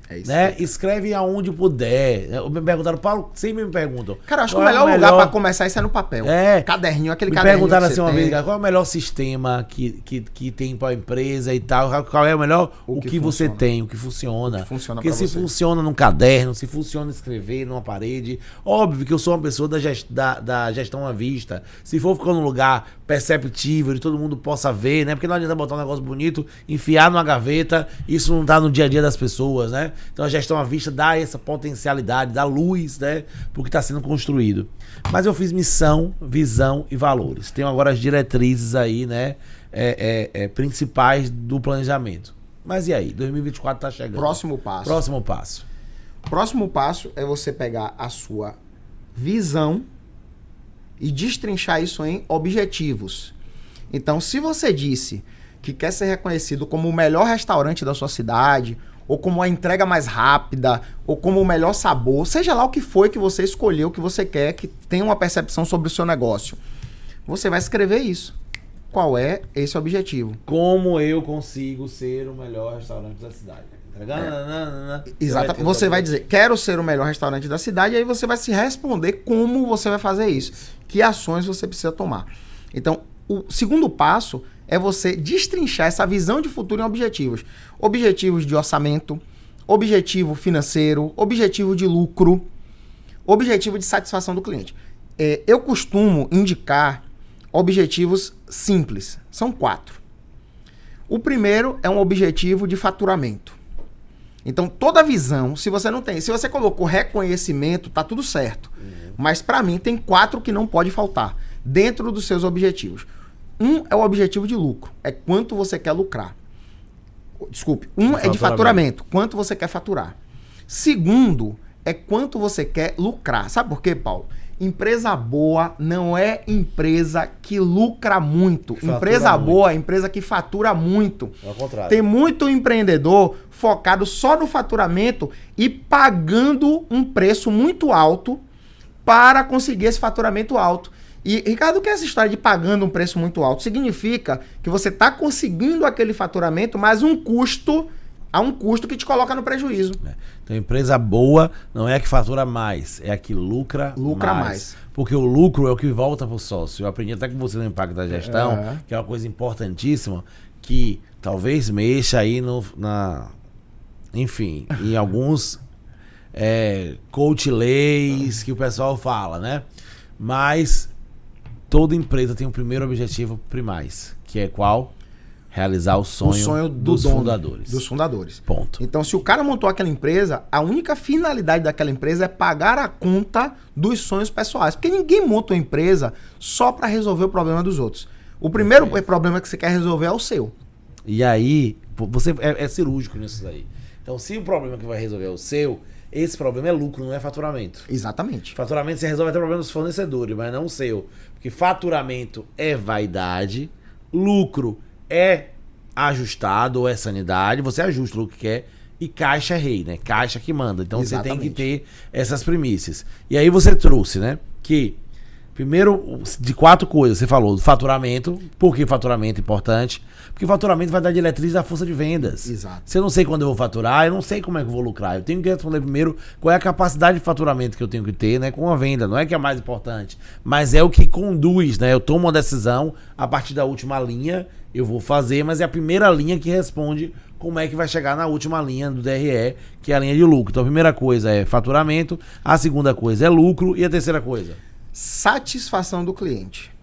É isso, né? Escreve aonde puder. Me perguntaram, Paulo, sempre me perguntam. Cara, acho que o melhor lugar para começar isso é no papel. Caderninho, aquele caderninho. Me perguntaram assim uma vez, qual é o melhor sistema que tem para a empresa e tal? Qual é o melhor? O que você tem, o que funciona. Porque se funciona num caderno, se funciona escrever numa parede. Óbvio que eu sou uma pessoa da gestão à vista. Se for ficar num lugar perceptível e todo mundo possa ver, né? Porque não adianta botar um negócio bonito, enfiar numa gaveta, isso não tá no dia a dia das pessoas, né? Então a gestão à vista dá essa potencialidade, dá luz, né, pro que está sendo construído. Mas eu fiz missão, visão e valores. Tenho agora as diretrizes aí, né, principais do planejamento. Mas e aí? 2024 tá chegando. Próximo passo. Próximo passo é você pegar a sua visão e destrinchar isso em objetivos. Então, se você disse que quer ser reconhecido como o melhor restaurante da sua cidade, ou como a entrega mais rápida, ou como o melhor sabor, seja lá o que foi que você escolheu, que você quer, que tenha uma percepção sobre o seu negócio, você vai escrever isso. Qual é esse objetivo? Como eu consigo ser o melhor restaurante da cidade? Exatamente. Você vai dizer, quero ser o melhor restaurante da cidade, e aí você vai se responder como você vai fazer isso. Que ações você precisa tomar. Então, o segundo passo é você destrinchar essa visão de futuro em objetivos. Objetivos de orçamento, objetivo financeiro, objetivo de lucro, objetivo de satisfação do cliente. Eu costumo indicar objetivos simples. São 4. O primeiro é um objetivo de faturamento. Então, toda visão, se você colocou reconhecimento, tá tudo certo. Mas para mim tem 4 que não pode faltar dentro dos seus objetivos. Um é o objetivo de lucro, é quanto você quer lucrar. Desculpe, é de faturamento, quanto você quer faturar. Segundo é quanto você quer lucrar. Sabe por quê, Paulo? Empresa boa não é empresa que lucra muito. Empresa boa é empresa que fatura muito. Ao contrário. Tem muito empreendedor focado só no faturamento e pagando um preço muito alto para conseguir esse faturamento alto. E, Ricardo, o que é essa história de pagando um preço muito alto? Significa que você está conseguindo aquele faturamento, mas há um custo que te coloca no prejuízo. Então, empresa boa não é a que fatura mais, é a que lucra mais. Porque o lucro é o que volta para o sócio. Eu aprendi até com você no Impacto da Gestão, que é uma coisa importantíssima, que talvez mexa aí enfim, em alguns coach leis que o pessoal fala, né? Mas toda empresa tem um primeiro objetivo primais, que é qual? Realizar o sonho dos fundadores. Dos fundadores. Ponto. Então, se o cara montou aquela empresa, a única finalidade daquela empresa é pagar a conta dos sonhos pessoais. Porque ninguém monta uma empresa só para resolver o problema dos outros. O primeiro problema que você quer resolver é o seu. E aí, você é cirúrgico nisso daí. Então, se o problema que vai resolver é o seu, esse problema é lucro, não é faturamento. Exatamente. Faturamento você resolve até o problema dos fornecedores, mas não o seu. Porque faturamento é vaidade, lucro é ajustado ou é sanidade, você ajusta o que quer, e caixa é rei, né? Caixa que manda. Então Exatamente. Você tem que ter essas primícias. E aí você trouxe, né? Que, primeiro, de 4 coisas, você falou do faturamento. Por que faturamento é importante? Porque faturamento vai dar diretriz da força de vendas. Exato. Se eu não sei quando eu vou faturar, eu não sei como é que eu vou lucrar. Eu tenho que responder primeiro qual é a capacidade de faturamento que eu tenho que ter, né, com a venda. Não é que é mais importante, mas é o que conduz, né? Eu tomo uma decisão a partir da última linha, eu vou fazer, mas é a primeira linha que responde como é que vai chegar na última linha do DRE, que é a linha de lucro. Então a primeira coisa é faturamento, a segunda coisa é lucro e a terceira coisa? Satisfação do cliente.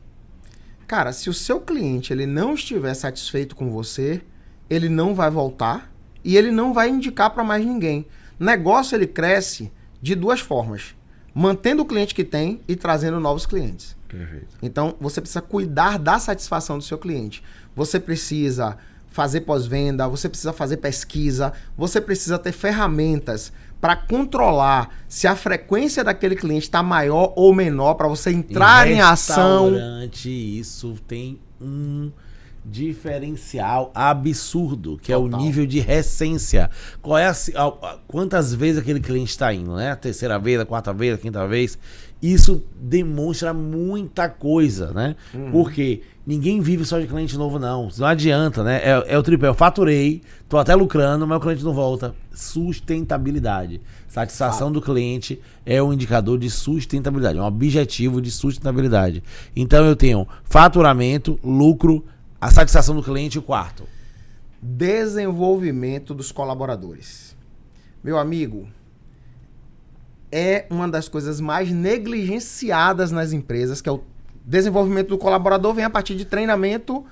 Cara, se o seu cliente ele não estiver satisfeito com você, ele não vai voltar e ele não vai indicar para mais ninguém. Negócio ele cresce de 2 formas: mantendo o cliente que tem e trazendo novos clientes. Perfeito. Então, você precisa cuidar da satisfação do seu cliente. Você precisa fazer pós-venda, você precisa fazer pesquisa, você precisa ter ferramentas para controlar se a frequência daquele cliente está maior ou menor, para você entrar em ação. Isso tem um diferencial absurdo, que Total. É o nível de recência. Qual é quantas vezes aquele cliente está indo, né? A terceira vez, a quarta vez, a quinta vez. Isso demonstra muita coisa, né? Porque ninguém vive só de cliente novo, não. Não adianta, né? É o tripé. Eu faturei, tô até lucrando, mas o cliente não volta. Sustentabilidade. Satisfação do cliente é um indicador de sustentabilidade, é um objetivo de sustentabilidade. Então eu tenho faturamento, lucro, a satisfação do cliente e o quarto. Desenvolvimento dos colaboradores. Meu amigo, é uma das coisas mais negligenciadas nas empresas, que é o desenvolvimento do colaborador. Vem a partir de treinamento,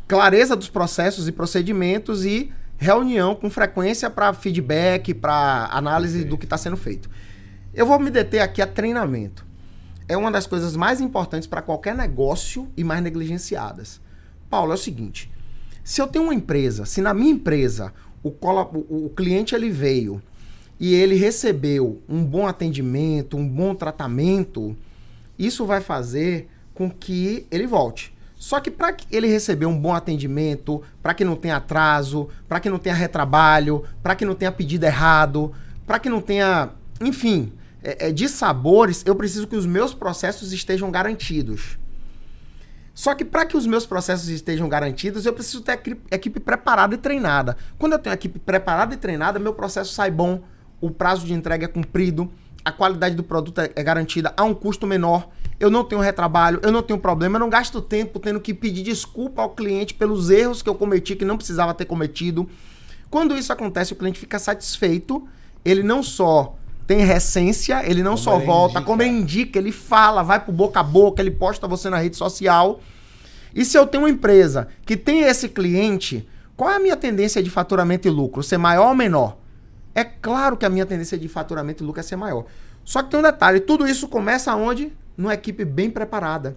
clareza dos processos e procedimentos e reunião com frequência para feedback, para análise do que está sendo feito. Eu vou me deter aqui a treinamento. É uma das coisas mais importantes para qualquer negócio e mais negligenciadas. Paulo, é o seguinte: se eu tenho uma empresa, se na minha empresa o cliente ele veio e ele recebeu um bom atendimento, um bom tratamento, isso vai fazer com que ele volte. Só que para ele receber um bom atendimento, para que não tenha atraso, para que não tenha retrabalho, para que não tenha pedido errado, para que não tenha, enfim, dissabores, eu preciso que os meus processos estejam garantidos. Só que para que os meus processos estejam garantidos, eu preciso ter equipe preparada e treinada. Quando eu tenho equipe preparada e treinada, meu processo sai bom, o prazo de entrega é cumprido, a qualidade do produto é garantida a um custo menor, eu não tenho retrabalho, eu não tenho problema, eu não gasto tempo tendo que pedir desculpa ao cliente pelos erros que eu cometi, que não precisava ter cometido. Quando isso acontece, o cliente fica satisfeito, ele não só tem recência, ele não só volta, como ele indica, ele fala, vai pro boca a boca, ele posta você na rede social. E se eu tenho uma empresa que tem esse cliente, qual é a minha tendência de faturamento e lucro? Ser maior ou menor? É claro que a minha tendência de faturamento e lucro é ser maior. Só que tem um detalhe, tudo isso começa onde? Numa equipe bem preparada.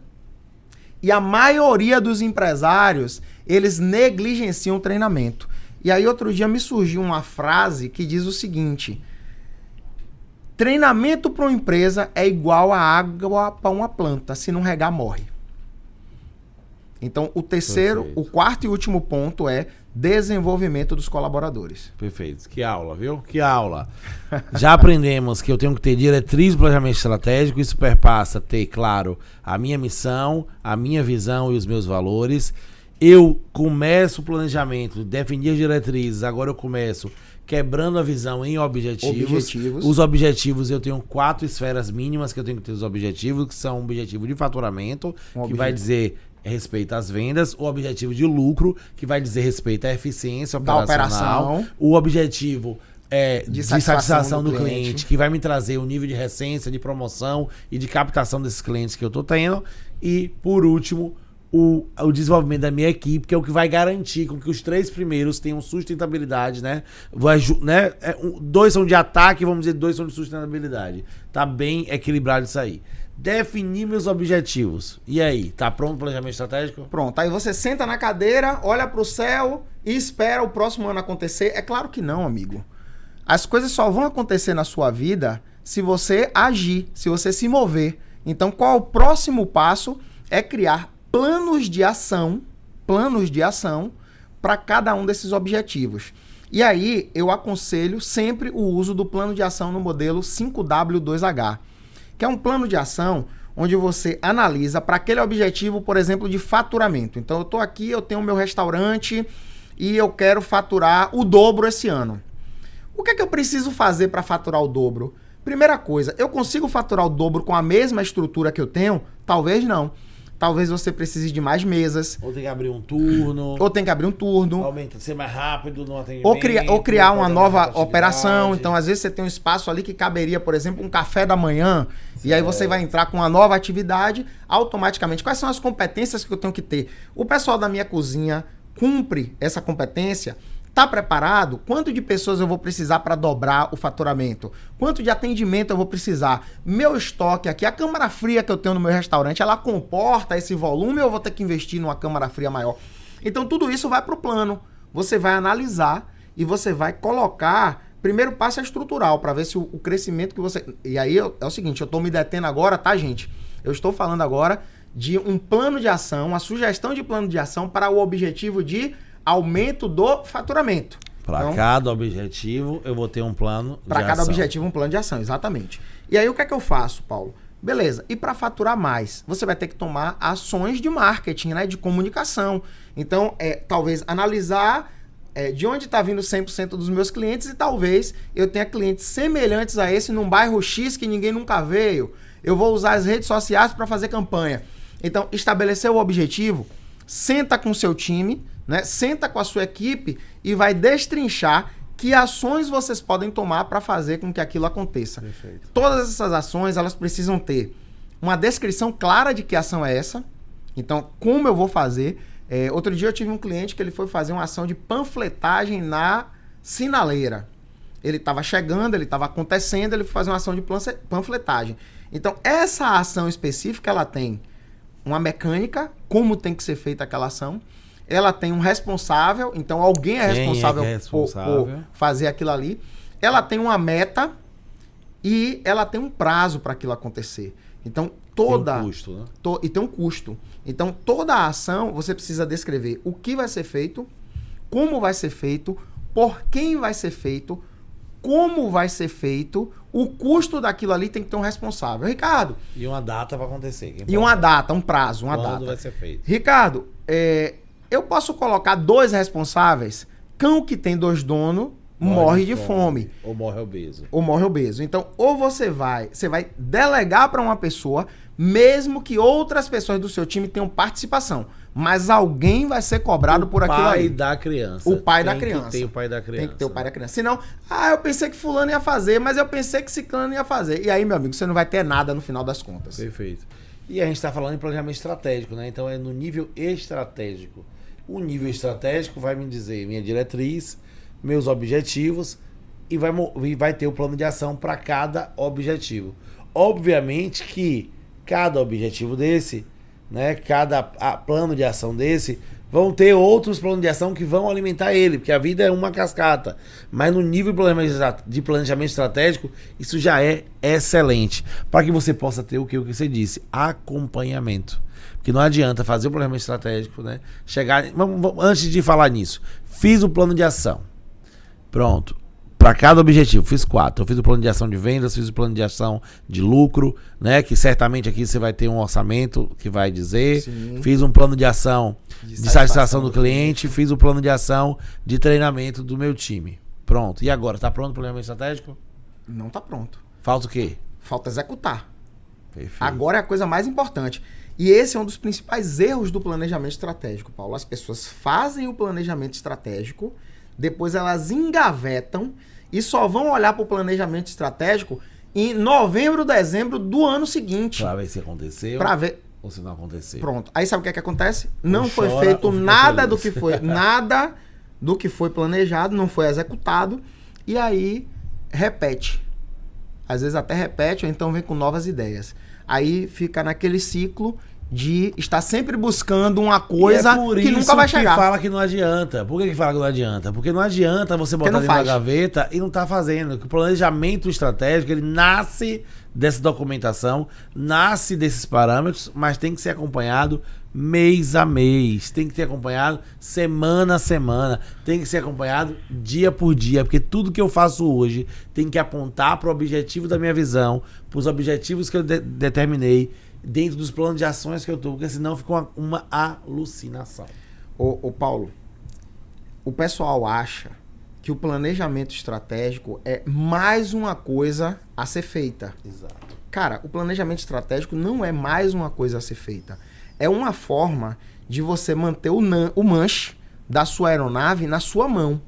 E a maioria dos empresários, eles negligenciam o treinamento. E aí outro dia me surgiu uma frase que diz o seguinte: treinamento para uma empresa é igual a água para uma planta. Se não regar, morre. Então, o quarto e último ponto é desenvolvimento dos colaboradores. Perfeito. Que aula, viu? Que aula. Já aprendemos que eu tenho que ter diretriz de planejamento estratégico. Isso perpassa ter, claro, a minha missão, a minha visão e os meus valores. Eu começo o planejamento, definir as diretrizes. Agora eu começo quebrando a visão em objetivos. Os objetivos, eu tenho 4 esferas mínimas que eu tenho que ter os objetivos, que são o objetivo de faturamento, que vai dizer respeito às vendas, o objetivo de lucro, que vai dizer respeito à eficiência operacional, o objetivo de satisfação do cliente, que vai me trazer o nível de recência, de promoção e de captação desses clientes que eu tô tendo, e, por último, o desenvolvimento da minha equipe, que é o que vai garantir com que os 3 primeiros tenham sustentabilidade, né? 2 são de ataque, vamos dizer, 2 são de sustentabilidade. Tá bem equilibrado isso aí. Definir meus objetivos. E aí, tá pronto o planejamento estratégico? Pronto, aí você senta na cadeira, olha pro céu e espera o próximo ano acontecer. É claro que não, amigo. As coisas só vão acontecer na sua vida se você agir, se você se mover. Então, qual é o próximo passo? É criar planos de ação para cada um desses objetivos. E aí, eu aconselho sempre o uso do plano de ação no modelo 5W2H, que é um plano de ação onde você analisa para aquele objetivo, por exemplo, de faturamento. Então, eu estou aqui, eu tenho o meu restaurante e eu quero faturar o dobro esse ano. O que é que eu preciso fazer para faturar o dobro? Primeira coisa, eu consigo faturar o dobro com a mesma estrutura que eu tenho? Talvez não. Talvez você precise de mais mesas. Ou tem que abrir um turno. Aumenta, ser mais rápido no atendimento. Ou criar uma nova operação. Então, às vezes, você tem um espaço ali que caberia, por exemplo, um café da manhã. E aí você vai entrar com uma nova atividade automaticamente. Quais são as competências que eu tenho que ter? O pessoal da minha cozinha cumpre essa competência? Está preparado? Quanto de pessoas eu vou precisar para dobrar o faturamento? Quanto de atendimento eu vou precisar? Meu estoque aqui, a câmara fria que eu tenho no meu restaurante, ela comporta esse volume ou eu vou ter que investir numa câmara fria maior? Então tudo isso vai para o plano. Você vai analisar e você vai colocar... Primeiro passo é estrutural, para ver se o crescimento que você... E aí é o seguinte, eu estou me detendo agora, tá, gente? Eu estou falando agora de um plano de ação, uma sugestão de plano de ação para o objetivo de aumento do faturamento. Para cada objetivo, eu vou ter um plano de ação. Para cada objetivo, um plano de ação, exatamente. E aí, o que é que eu faço, Paulo? Beleza, e para faturar mais, você vai ter que tomar ações de marketing, né, de comunicação. Então, talvez analisar de onde está vindo 100% dos meus clientes e talvez eu tenha clientes semelhantes a esse num bairro X que ninguém nunca veio. Eu vou usar as redes sociais para fazer campanha. Então, estabelecer o objetivo, senta com o seu time, né? Senta com a sua equipe e vai destrinchar que ações vocês podem tomar para fazer com que aquilo aconteça. Perfeito. Todas essas ações, elas precisam ter uma descrição clara de que ação é essa. Então, como eu vou fazer? Outro dia eu tive um cliente que ele foi fazer uma ação de panfletagem na sinaleira. Ele estava chegando, ele estava acontecendo, ele foi fazer uma ação de panfletagem. Então, essa ação específica, ela tem uma mecânica, como tem que ser feita aquela ação. Ela tem um responsável, então alguém é responsável, por fazer aquilo ali. Ela tem uma meta e ela tem um prazo para aquilo acontecer. Então, Tem um custo, né? E tem um custo. Então, toda a ação, você precisa descrever o que vai ser feito, como vai ser feito, por quem vai ser feito, como vai ser feito, o custo daquilo ali tem que ter um responsável. Ricardo... E uma data para acontecer. E uma data, um prazo, uma data. Quando vai ser feito. Ricardo, eu posso colocar 2 responsáveis? Cão que tem 2 donos morre de fome. Ou morre obeso. Então, ou você vai delegar para uma pessoa, mesmo que outras pessoas do seu time tenham participação, mas alguém vai ser cobrado por aquilo aí. O pai da criança. O pai da criança. Tem que ter o pai da criança. Tem que ter o pai da criança. Senão, eu pensei que fulano ia fazer, mas eu pensei que ciclano ia fazer. E aí, meu amigo, você não vai ter nada no final das contas. Perfeito. E a gente está falando em planejamento estratégico, né? Então é no nível estratégico. O nível estratégico vai me dizer minha diretriz, meus objetivos e vai ter o plano de ação para cada objetivo. Obviamente que cada objetivo desse, né, cada plano de ação desse, vão ter outros planos de ação que vão alimentar ele, porque a vida é uma cascata. Mas no nível de planejamento estratégico, isso já é excelente. Para que você possa ter o que você disse, acompanhamento. Porque não adianta fazer o planejamento estratégico, né? Antes de falar nisso, fiz o plano de ação. Pronto. Para cada objetivo, fiz 4. Eu fiz o plano de ação de vendas, fiz o plano de ação de lucro, né? Que certamente aqui você vai ter um orçamento que vai dizer. Sim. Fiz um plano de ação de satisfação do cliente, fiz o plano de ação de treinamento do meu time. Pronto. E agora, tá pronto o planejamento estratégico? Não tá pronto. Falta o quê? Falta executar. Perfeito. Agora é a coisa mais importante. E esse é um dos principais erros do planejamento estratégico, Paulo. As pessoas fazem o planejamento estratégico, depois elas engavetam e só vão olhar para o planejamento estratégico em novembro, dezembro do ano seguinte. Para ver se aconteceu. Para ver ou se não aconteceu. Pronto. Aí sabe o que acontece? Não foi feito nada do que foi planejado, não foi executado e aí repete. Às vezes até repete ou então vem com novas ideias. Aí fica naquele ciclo de estar sempre buscando uma coisa que nunca vai chegar. Que fala que não adianta. Por que fala que não adianta? Porque não adianta você botar dentro da gaveta e não tá fazendo. O planejamento estratégico, ele nasce dessa documentação, nasce desses parâmetros, mas tem que ser acompanhado mês a mês, tem que ser acompanhado semana a semana, tem que ser acompanhado dia por dia, porque tudo que eu faço hoje tem que apontar para o objetivo da minha visão, para os objetivos que eu determinei, dentro dos planos de ações que eu tô, porque senão fica uma alucinação. Ô Paulo, o pessoal acha que o planejamento estratégico é mais uma coisa a ser feita. Exato. Cara, o planejamento estratégico não é mais uma coisa a ser feita. É uma forma de você manter o manche da sua aeronave na sua mão.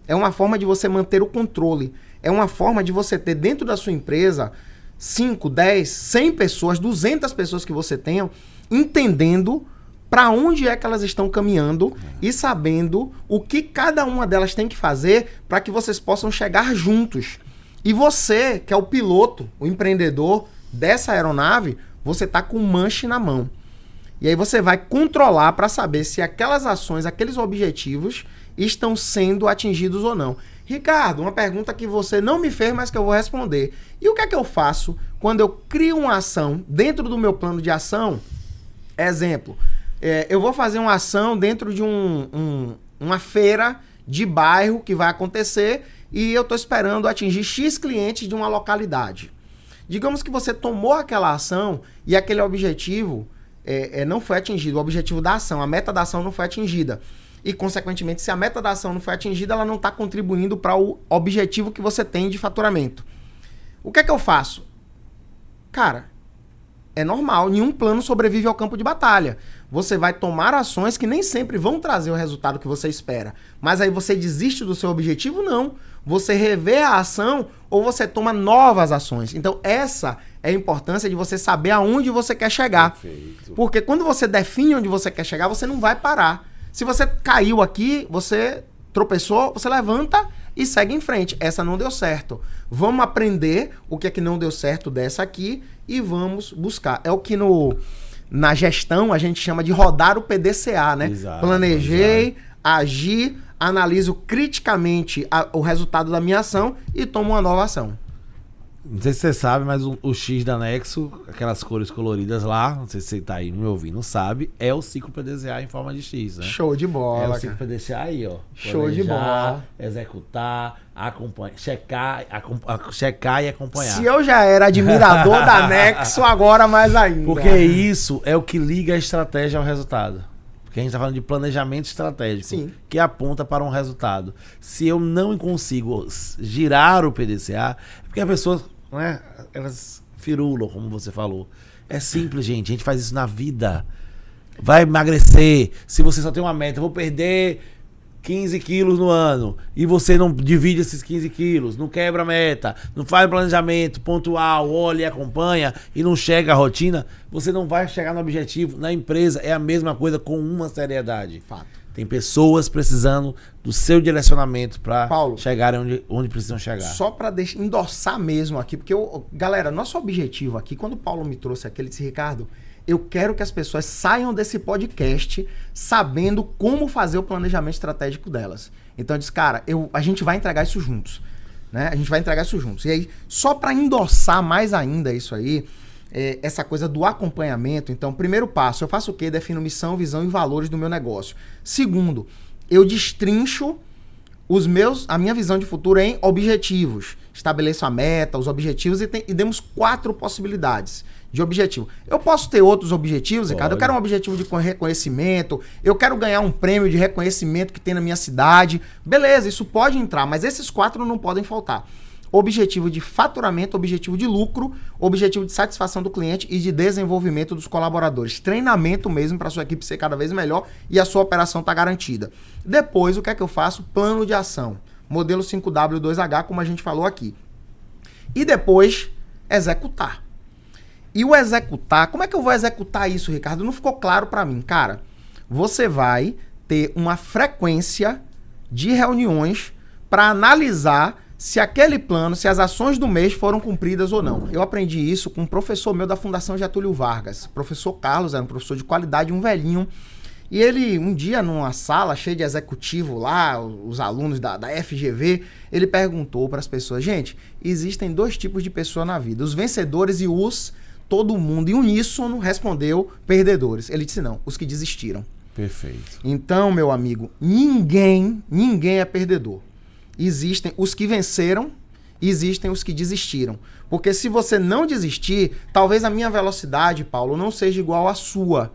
É uma forma de você manter o controle. É uma forma de você ter dentro da sua empresa 5, 10, 100 pessoas, 200 pessoas que você tenha, entendendo para onde é que elas estão caminhando e sabendo o que cada uma delas tem que fazer para que vocês possam chegar juntos. E você, que é o piloto, o empreendedor dessa aeronave, você está com o manche na mão. E aí você vai controlar para saber se aquelas ações, aqueles objetivos estão sendo atingidos ou não. Ricardo, uma pergunta que você não me fez, mas que eu vou responder. E o que é que eu faço quando eu crio uma ação dentro do meu plano de ação? Exemplo, eu vou fazer uma ação dentro de uma feira de bairro que vai acontecer e eu estou esperando atingir X clientes de uma localidade. Digamos que você tomou aquela ação e aquele objetivo não foi atingido, o objetivo da ação, a meta da ação não foi atingida. E, consequentemente, se a meta da ação não foi atingida, ela não está contribuindo para o objetivo que você tem de faturamento. O que é que eu faço? Cara, é normal, nenhum plano sobrevive ao campo de batalha. Você vai tomar ações que nem sempre vão trazer o resultado que você espera. Mas aí você desiste do seu objetivo? Não. Você revê a ação ou você toma novas ações. Então, essa é a importância de você saber aonde você quer chegar. Perfeito. Porque quando você define onde você quer chegar, você não vai parar. Se você caiu aqui, você tropeçou, você levanta e segue em frente. Essa não deu certo. Vamos aprender o que é que não deu certo dessa aqui e vamos buscar. É o que na gestão a gente chama de rodar o PDCA, né? Exato, Planejei, agi, analiso criticamente o resultado da minha ação e tomo uma nova ação. Não sei se você sabe, mas o X da Nexo, aquelas cores coloridas lá, não sei se você tá aí me ouvindo, sabe, é o ciclo PDCA em forma de X, né? Show de bola. É o ciclo PDCA aí, ó. Show de bola. Executar, acompanhar, checar e acompanhar. Se eu já era admirador da Nexo, agora mais ainda. Porque isso é o que liga a estratégia ao resultado. Porque a gente tá falando de planejamento estratégico, Sim. que aponta para um resultado. Se eu não consigo girar o PDCA, é porque as pessoas, né, elas firulam, como você falou. É simples, gente. A gente faz isso na vida. Vai emagrecer. Se você só tem uma meta, eu vou perder 15 quilos no ano, e você não divide esses 15 quilos, não quebra a meta, não faz planejamento pontual, olha e acompanha, e não chega a rotina, você não vai chegar no objetivo. Na empresa é a mesma coisa, com uma seriedade. Fato. Tem pessoas precisando do seu direcionamento para chegarem onde precisam chegar. Só para endossar mesmo aqui, porque, galera, nosso objetivo aqui, quando o Paulo me trouxe aqui, ele disse: Ricardo, eu quero que as pessoas saiam desse podcast sabendo como fazer o planejamento estratégico delas. Então eu disse: cara, a gente vai entregar isso juntos. Né? A gente vai entregar isso juntos. E aí, só para endossar mais ainda isso aí, essa coisa do acompanhamento. Então, primeiro passo, eu faço o quê? Defino missão, visão e valores do meu negócio. Segundo, eu destrincho a minha visão de futuro em objetivos. Estabeleço a meta, os objetivos e demos 4 possibilidades de objetivo. Eu posso ter outros objetivos, Ricardo. Eu quero um objetivo de reconhecimento, eu quero ganhar um prêmio de reconhecimento que tem na minha cidade. Beleza, isso pode entrar, mas esses 4 não podem faltar. Objetivo de faturamento, objetivo de lucro, objetivo de satisfação do cliente e de desenvolvimento dos colaboradores. Treinamento mesmo para a sua equipe ser cada vez melhor e a sua operação está garantida. Depois, o que é que eu faço? Plano de ação. Modelo 5W2H, como a gente falou aqui. E depois, executar. E o executar, como é que eu vou executar isso, Ricardo? Não ficou claro para mim. Cara, você vai ter uma frequência de reuniões para analisar se aquele plano, se as ações do mês foram cumpridas ou não. Eu aprendi isso com um professor meu da Fundação Getúlio Vargas. O professor Carlos era um professor de qualidade, um velhinho. E ele, um dia, numa sala cheia de executivo lá, os alunos da FGV, ele perguntou para as pessoas: gente, existem 2 tipos de pessoa na vida, os vencedores e todo mundo, em uníssono, respondeu: perdedores. Ele disse: não, os que desistiram. Perfeito. Então, meu amigo, ninguém é perdedor. Existem os que venceram e existem os que desistiram. Porque se você não desistir, talvez a minha velocidade, Paulo, não seja igual à sua.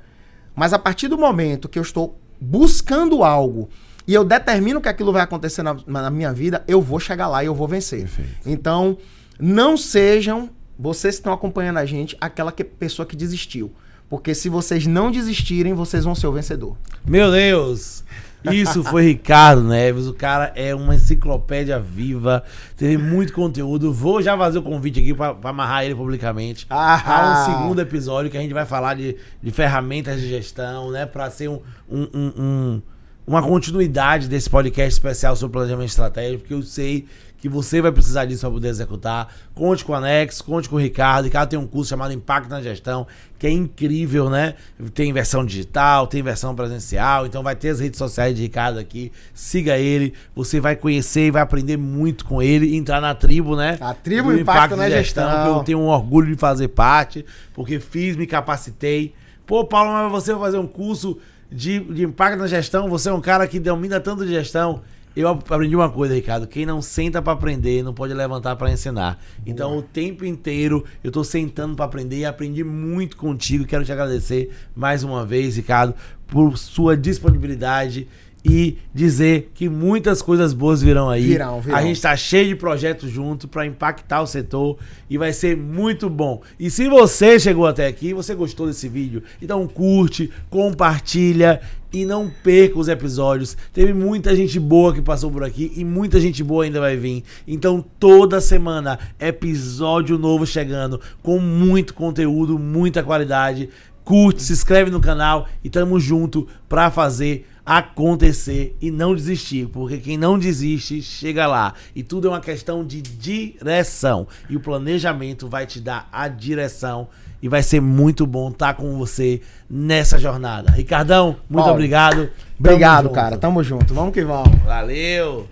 Mas a partir do momento que eu estou buscando algo e eu determino que aquilo vai acontecer na minha vida, eu vou chegar lá e eu vou vencer. Perfeito. Então, não sejam, vocês que estão acompanhando a gente, aquela pessoa que desistiu. Porque se vocês não desistirem, vocês vão ser o vencedor. Meu Deus! Isso foi Ricardo Neves, o cara é uma enciclopédia viva, teve muito conteúdo. Vou já fazer o convite aqui para amarrar ele publicamente. Há um segundo episódio que a gente vai falar de ferramentas de gestão, né? Para ser uma continuidade desse podcast especial sobre planejamento estratégico, porque eu sei que você vai precisar disso para poder executar. Conte com o Anex, conte com o Ricardo. O Ricardo tem um curso chamado Impacto na Gestão, que é incrível, né? Tem versão digital, tem versão presencial, então vai ter as redes sociais de Ricardo aqui. Siga ele, você vai conhecer e vai aprender muito com ele e entrar na tribo, né? A tribo Impacto na Gestão. Que eu tenho um orgulho de fazer parte, porque fiz, me capacitei. Pô, Paulo, mas você vai fazer um curso de Impacto na Gestão, você é um cara que domina tanto de gestão. Eu aprendi uma coisa, Ricardo: quem não senta para aprender não pode levantar para ensinar. Então, o tempo inteiro eu tô sentando para aprender e aprendi muito contigo. Quero te agradecer mais uma vez, Ricardo, por sua disponibilidade e dizer que muitas coisas boas virão aí. Virão. A gente tá cheio de projetos junto para impactar o setor e vai ser muito bom. E se você chegou até aqui, você gostou desse vídeo, então curte, compartilha e não perca os episódios. Teve muita gente boa que passou por aqui e muita gente boa ainda vai vir. Então toda semana episódio novo chegando com muito conteúdo, muita qualidade. Curte, se inscreve no canal e tamo junto pra fazer acontecer e não desistir, porque quem não desiste chega lá, e tudo é uma questão de direção, e o planejamento vai te dar a direção e vai ser muito bom estar com você nessa jornada. Ricardão, muito obrigado. Obrigado, cara, tamo junto, vamos que vamos. Valeu.